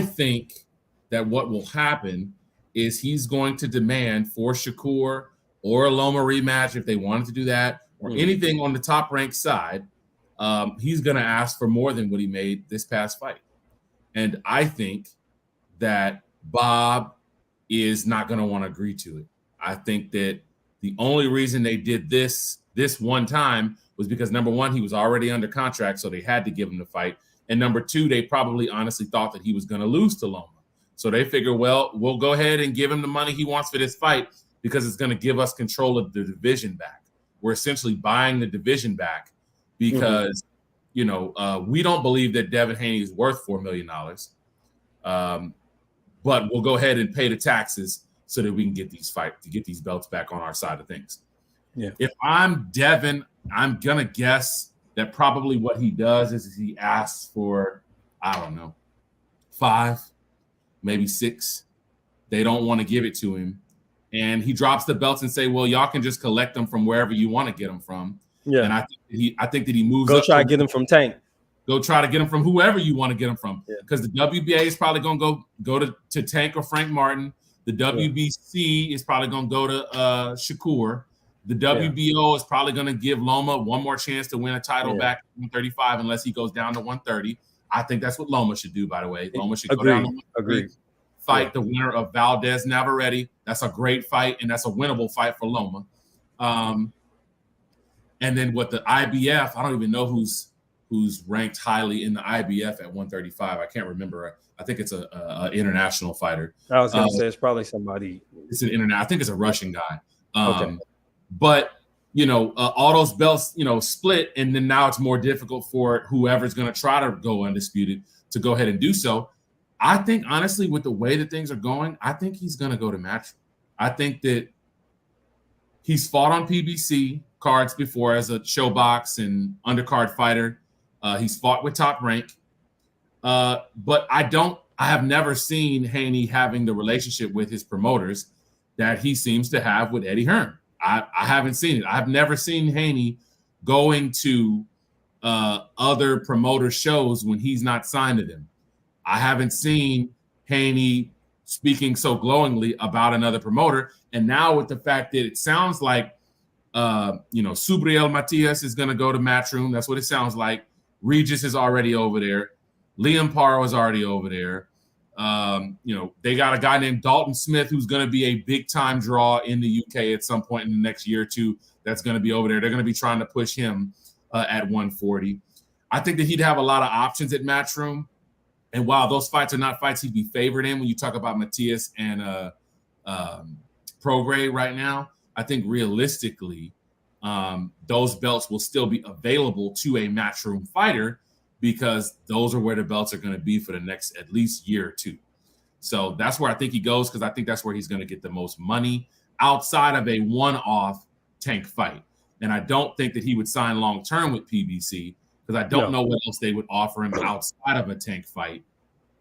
think that what will happen is he's going to demand for Shakur or a Loma rematch if they wanted to do that, or anything on the Top Rank side. He's going to ask for more than what he made this past fight. And I think that Bob is not going to want to agree to it. I think that the only reason they did this one time was because, number one, he was already under contract, so they had to give him the fight. And number two, they probably honestly thought that he was going to lose to Loma. So they figure, well, we'll go ahead and give him the money he wants for this fight because it's going to give us control of the division back. We're essentially buying the division back because, we don't believe that Devin Haney is worth $4 million. But we'll go ahead and pay the taxes so that we can get these belts back on our side of things. Yeah. If I'm Devin, I'm going to guess that probably what he does is he asks for, 5, maybe 6. They don't want to give it to him. and he drops the belts and say, well, y'all can just collect them from wherever you want to get them from. Yeah. And I think that he moves Go up. try to get them from Tank. Go try to get them from whoever you want to get them from. Yeah. Because the WBA is probably going to go to Tank or Frank Martin. The WBC is probably going to go to Shakur. The WBO is probably going to give Loma one more chance to win a title back at 135 unless he goes down to 130. I think that's what Loma should do, by the way. Loma should go down to 130, fight the winner of Valdez Navarrete. That's a great fight, and that's a winnable fight for Loma. And then what the IBF, I don't even know who's ranked highly in the IBF at 135. I can't remember. I think it's a international fighter. I was going to say it's probably somebody. It's an I think it's a Russian guy. But, all those belts, split, and then now it's more difficult for whoever's going to try to go undisputed to go ahead and do so. I think, honestly, with the way that things are going, I think he's going to go to Matchroom. I think that he's fought on PBC cards before as a showbox and undercard fighter. He's fought with Top Rank. But I have never seen Haney having the relationship with his promoters that he seems to have with Eddie Hearn. I haven't seen it. I've never seen Haney going to other promoter shows when he's not signed to them. I haven't seen Haney speaking so glowingly about another promoter. And now with the fact that it sounds like, Subriel Matias is going to go to Matchroom. That's what it sounds like. Regis is already over there. Liam Parr is already over there. They got a guy named Dalton Smith who's going to be a big-time draw in the UK at some point in the next year or two that's going to be over there. They're going to be trying to push him at 140. I think that he'd have a lot of options at Matchroom. And while those fights are not fights he'd be favored in when you talk about Matias and Prograis right now, I think realistically those belts will still be available to a Matchroom fighter because those are where the belts are going to be for the next at least year or two. So that's where I think he goes because I think that's where he's going to get the most money outside of a one-off Tank fight. And I don't think that he would sign long-term with PBC because I don't know what else they would offer him outside of a Tank fight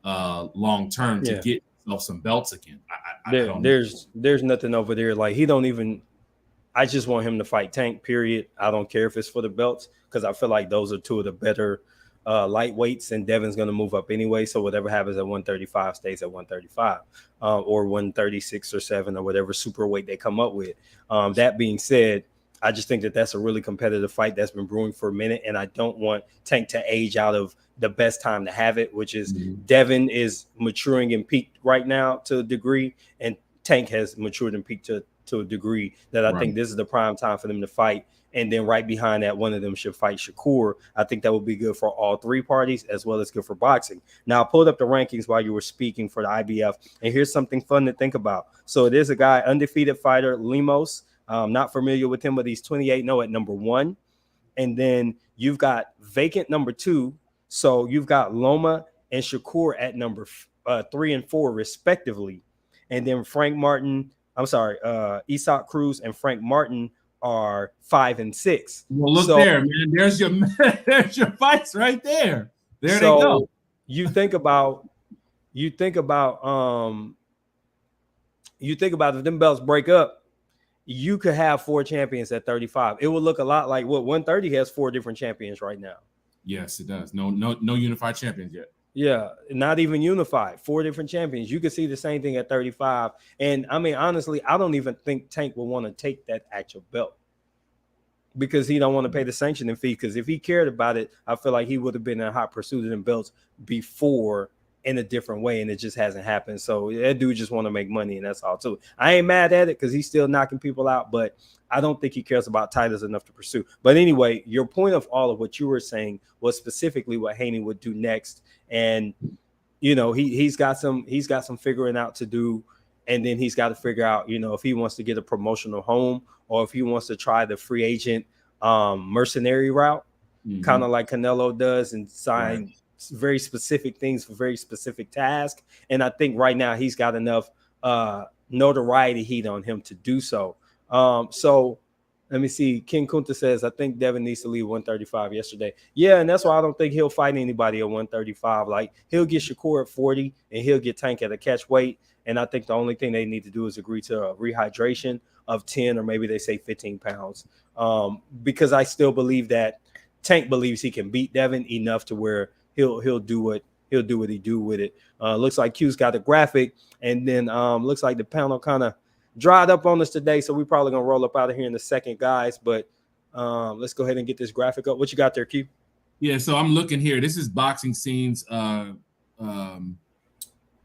long-term to get himself some belts again. There's nothing over there. Like he don't even – I just want him to fight Tank, period. I don't care if it's for the belts because I feel like those are two of the better – lightweights, and Devin's going to move up anyway. So whatever happens at 135 stays at 135 or 136 or 7 or whatever super weight they come up with. That being said, I just think that that's a really competitive fight that's been brewing for a minute, and I don't want Tank to age out of the best time to have it, which is Devin is maturing and peaked right now to a degree, and Tank has matured and peaked to a degree that I think this is the prime time for them to fight. And then right behind that, one of them should fight Shakur. I think that would be good for all three parties as well as good for boxing. Now, I pulled up the rankings while you were speaking for the IBF, and here's something fun to think about. So it is a guy, undefeated fighter, Lemos. Not familiar with him, but he's 28-0 at number 1. And then you've got vacant number 2. So you've got Loma and Shakur at number 3 and 4, respectively. And then Isaac Cruz and Frank Martin are 5 and 6. Well, look there, man. There's your fights right there. There they go. You think about if them belts break up, you could have 4 champions at 35. It would look a lot like what 130 has 4 different champions right now. Yes, it does. No unified champions yet. Yeah, not even unified. 4 different champions. You could see the same thing at 35. And I mean, honestly, I don't even think Tank will want to take that actual belt because he don't want to pay the sanctioning fee. Because if he cared about it, I feel like he would have been in hot pursuit of them belts before in a different way, and it just hasn't happened. So that dude just want to make money, and that's all too. I ain't mad at it because he's still knocking people out, but I don't think he cares about titles enough to pursue. But anyway, your point of all of what you were saying was specifically what Haney would do next. And he's got some figuring out to do, and then he's got to figure out, if he wants to get a promotional home or if he wants to try the free agent mercenary route, kind of like Canelo does, and sign very specific things for very specific tasks. And I think right now he's got enough notoriety heat on him to do so. So Let me see. King Kunta says, I think Devin needs to leave 135 yesterday. Yeah, and that's why I don't think he'll fight anybody at 135. Like, he'll get Shakur at 40, and he'll get Tank at a catch weight. And I think the only thing they need to do is agree to a rehydration of 10 or maybe they say 15 pounds. Because I still believe that Tank believes he can beat Devin enough to where he'll do what he do with it. Looks like Q's got the graphic, and then looks like the panel kind of dried up on us today, so we're probably gonna roll up out of here in a second, guys. But let's go ahead and get this graphic up. What you got there, Q? Yeah, so I'm looking here. This is Boxing Scene's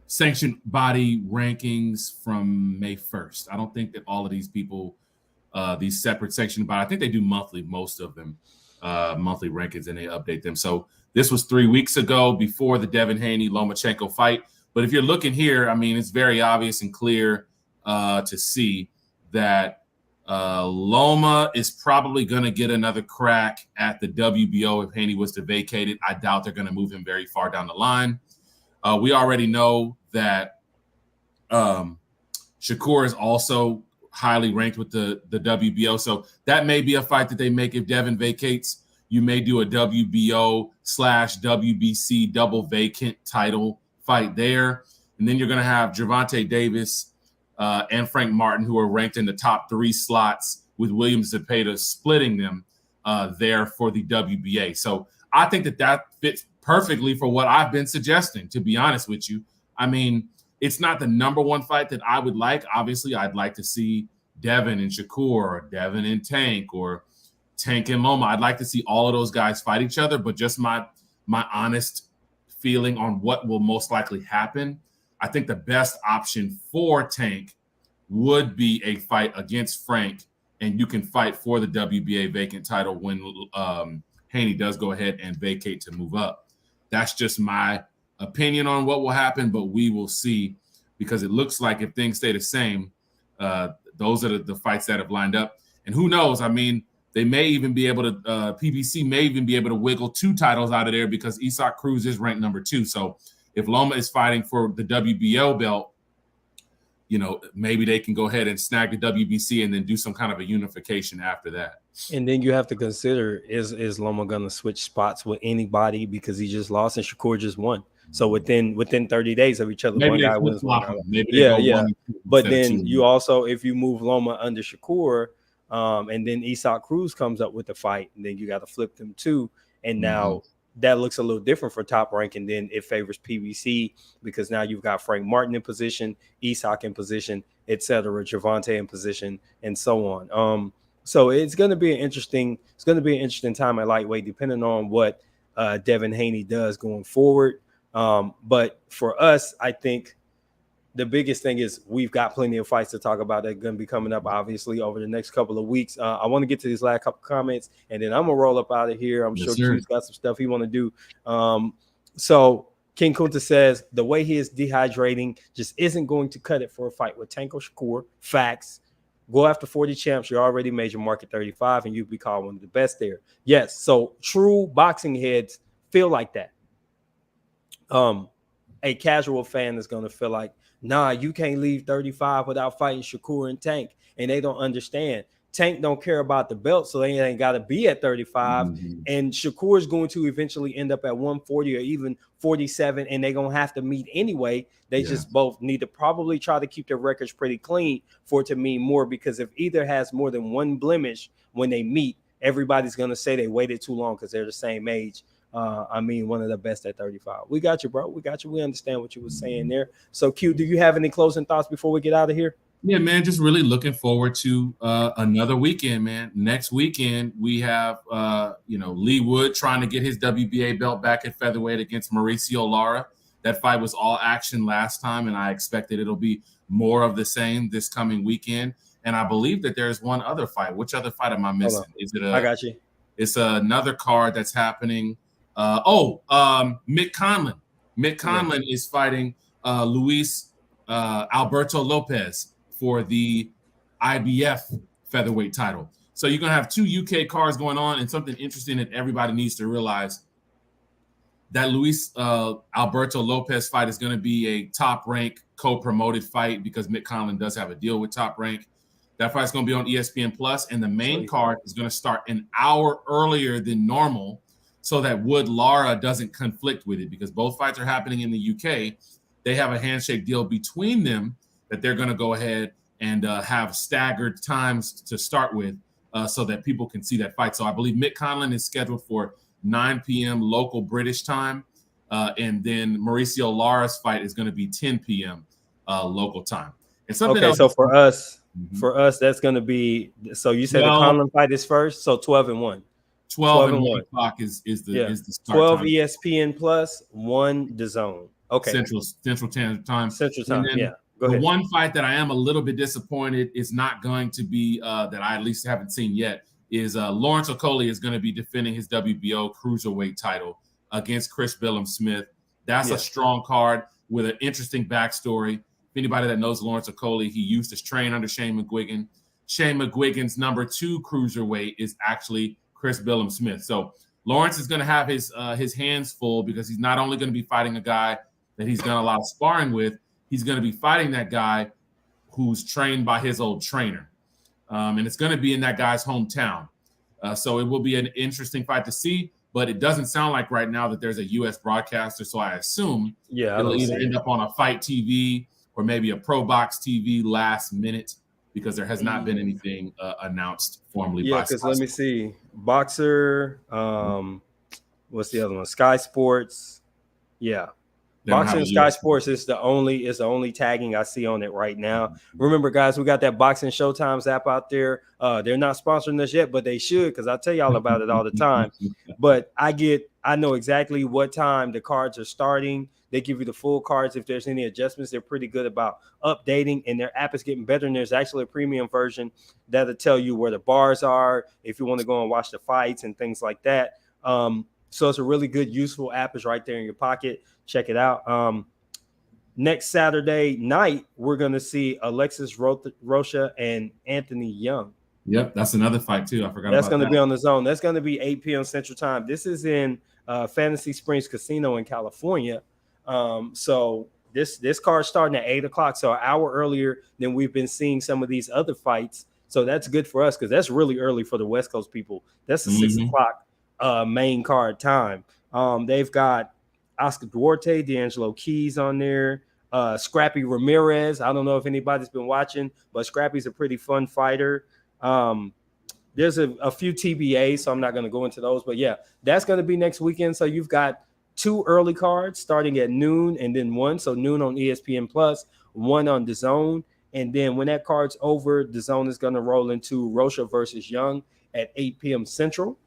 sanctioned body rankings from May 1st. I don't think that all of these people, these separate sanctioned body, I think they do monthly, most of them, monthly rankings, and they update them. So this was 3 weeks ago before the Devin Haney-Lomachenko fight. But if you're looking here, I mean, it's very obvious and clear to see that Loma is probably going to get another crack at the WBO if Haney was to vacate it. I doubt they're going to move him very far down the line. We already know that Shakur is also highly ranked with the WBO. So that may be a fight that they make if Devin vacates. You may do a WBO/WBC double vacant title fight there. And then you're going to have Gervonta Davis and Frank Martin, who are ranked in the top 3 slots, with William Zepeda splitting them there for the WBA. So I think that fits perfectly for what I've been suggesting, to be honest with you. I mean, it's not the number one fight that I would like. Obviously, I'd like to see Devin and Shakur, or Devin and Tank, or Tank and Loma. I'd like to see all of those guys fight each other, but just my honest feeling on what will most likely happen, I think the best option for Tank would be a fight against Frank, and you can fight for the WBA vacant title when Haney does go ahead and vacate to move up. That's just my opinion on what will happen, but we will see, because it looks like if things stay the same, those are the fights that have lined up. And who knows? I mean, they may even be able to, PBC may even be able to wiggle 2 titles out of there, because Isaac Cruz is ranked number 2. So if Loma is fighting for the WBO belt, you know, maybe they can go ahead and snag the WBC and then do some kind of a unification after that. And then you have to consider, is Loma going to switch spots with anybody, because he just lost and Shakur just won. So within 30 days of each other, Maybe one guy wins. Yeah. But then you also, if you move Loma under Shakur, and then Isaac Cruz comes up with the fight, and then you got to flip them too. And now that looks a little different for Top Rank, and then it favors PBC, because now you've got Frank Martin in position, Isaac in position, etc., Gervonta in position, and so on. So it's going to be an interesting time at lightweight, depending on what Devin Haney does going forward. But for us, I think the biggest thing is we've got plenty of fights to talk about that are going to be coming up, obviously, over the next couple of weeks. I want to get to these last couple comments, and then I'm going to roll up out of here. I'm sure Q's got some stuff he want to do. So King Kunta says the way he is dehydrating just isn't going to cut it for a fight with Tank or Shakur. Facts. Go after 40 champs. You're already major market 35, and you'll be called one of the best there. Yes, so true boxing heads feel like that. A casual fan is going to feel like, nah, you can't leave 35 without fighting Shakur and Tank. And they don't understand. Tank don't care about the belt, so they ain't got to be at 35. And Shakur is going to eventually end up at 140 or even 47, and they're going to have to meet anyway. They just both need to probably try to keep their records pretty clean for it to mean more, because if either has more than one blemish when they meet, everybody's going to say they waited too long because they're the same age. I mean, one of the best at 35. We got you, bro. We got you. We understand what you were saying there. So, Q, do you have any closing thoughts before we get out of here? Yeah, man, just really looking forward to another weekend, man. Next weekend, we have, Lee Wood trying to get his WBA belt back at featherweight against Mauricio Lara. That fight was all action last time, and I expect that it'll be more of the same this coming weekend. And I believe that there's one other fight. Which other fight am I missing? I got you. It's another card that's happening. Mick Conlan. Mick Conlan is fighting Luis Alberto Lopez for the IBF featherweight title. So you're going to have 2 UK cards going on, and something interesting that everybody needs to realize, that Luis Alberto Lopez fight is going to be a Top Rank co-promoted fight, because Mick Conlan does have a deal with Top Rank. That fight's going to be on ESPN Plus, and the main card is going to start an hour earlier than normal so that Wood Lara doesn't conflict with it, because both fights are happening in the UK. They have a handshake deal between them that they're going to go ahead and have staggered times to start with so that people can see that fight. So I believe Mick Conlan is scheduled for 9 p.m. local British time, and then Mauricio Lara's fight is going to be 10 p.m. Local time. And something else. So for us, that's going to be. So you said the Conlan fight is first. So 12-1. 12 and 1 o'clock is the start 12 time. ESPN Plus, 1 DAZN. Okay. Central Standard Time. Central Time. Yeah. Go the ahead. one fight that I am a little bit disappointed is not going to be that I at least haven't seen yet is Lawrence Okolie is going to be defending his WBO cruiserweight title against Chris Billum-Smith. That's a strong card with an interesting backstory. If anybody that knows Lawrence Okolie, he used to train under Shane McGuigan. Shane McGuigan's number 2 cruiserweight is actually Chris Billum-Smith. So Lawrence is going to have his hands full because he's not only going to be fighting a guy that he's done a lot of sparring with, he's going to be fighting that guy who's trained by his old trainer. And it's going to be in that guy's hometown. So it will be an interesting fight to see, but it doesn't sound like right now that there's a U.S. broadcaster. So I assume it'll either end up on a Fight TV or maybe a Pro Box TV last minute, because there has not been anything announced formally. Yeah, because let me see. Boxer, what's the other one? Sky Sports. Yeah. Boxing and Sky Sports is the only tagging I see on it right now. Remember, guys, we got that Boxing Showtimes app out there. They're not sponsoring us yet, but they should, because I tell y'all about it all the time. But I know exactly what time the cards are starting. They give you the full cards. If there's any adjustments, they're pretty good about updating, and their app is getting better. And there's actually a premium version that'll tell you where the bars are if you want to go and watch the fights and things like that. So it's a really good, useful app. It's right there in your pocket. Check it out. Next Saturday night, we're going to see Alexis Rocha and Anthony Young. Yep, that's another fight too. I forgot that's about going to be on the zone. That's going to be 8 p.m. Central Time. This is in Fantasy Springs Casino in California. So this card's starting at 8 o'clock, so an hour earlier than we've been seeing some of these other fights. So that's good for us because that's really early for the West Coast people. That's the 6 o'clock main card time. They've got Oscar Duarte, D'Angelo Keys on there, Scrappy Ramirez. I don't know if anybody's been watching, but Scrappy's a pretty fun fighter. There's a few TBAs, so I'm not going to go into those. But, yeah, that's going to be next weekend. So you've got 2 early cards starting at noon and then 1. So noon on ESPN Plus, 1 on DAZN. And then when that card's over, DAZN is going to roll into Rocha versus Young at 8 p.m. Central.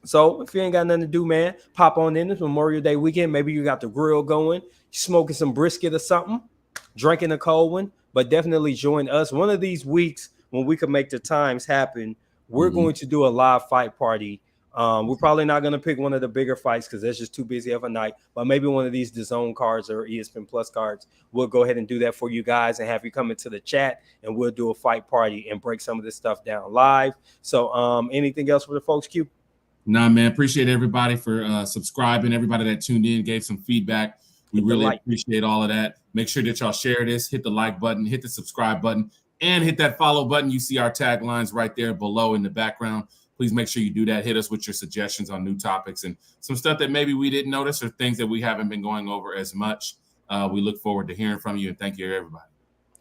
So if you ain't got nothing to do, man, pop on in. It's Memorial Day weekend. Maybe you got the grill going, smoking some brisket or something, drinking a cold one, but definitely join us. One of these weeks when we can make the times happen, we're going to do a live fight party. We're probably not going to pick one of the bigger fights because that's just too busy of a night, but maybe one of these DAZN cards or ESPN Plus cards. We'll go ahead and do that for you guys and have you come into the chat, and we'll do a fight party and break some of this stuff down live. So anything else for the folks, Q? Nah, man, appreciate everybody for subscribing, everybody that tuned in, gave some feedback. We really appreciate all of that. Make sure that y'all share this, hit the like button, hit the subscribe button, and hit that follow button. You see our taglines right there below in the background. Please make sure you do that. Hit us with your suggestions on new topics and some stuff that maybe we didn't notice or things that we haven't been going over as much. We look forward to hearing from you, and thank you, everybody.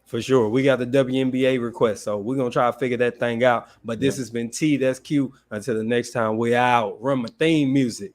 For sure. We got the WNBA request, so we're going to try to figure that thing out. But this has been T. That's Q. Until the next time, we out. Run my theme music.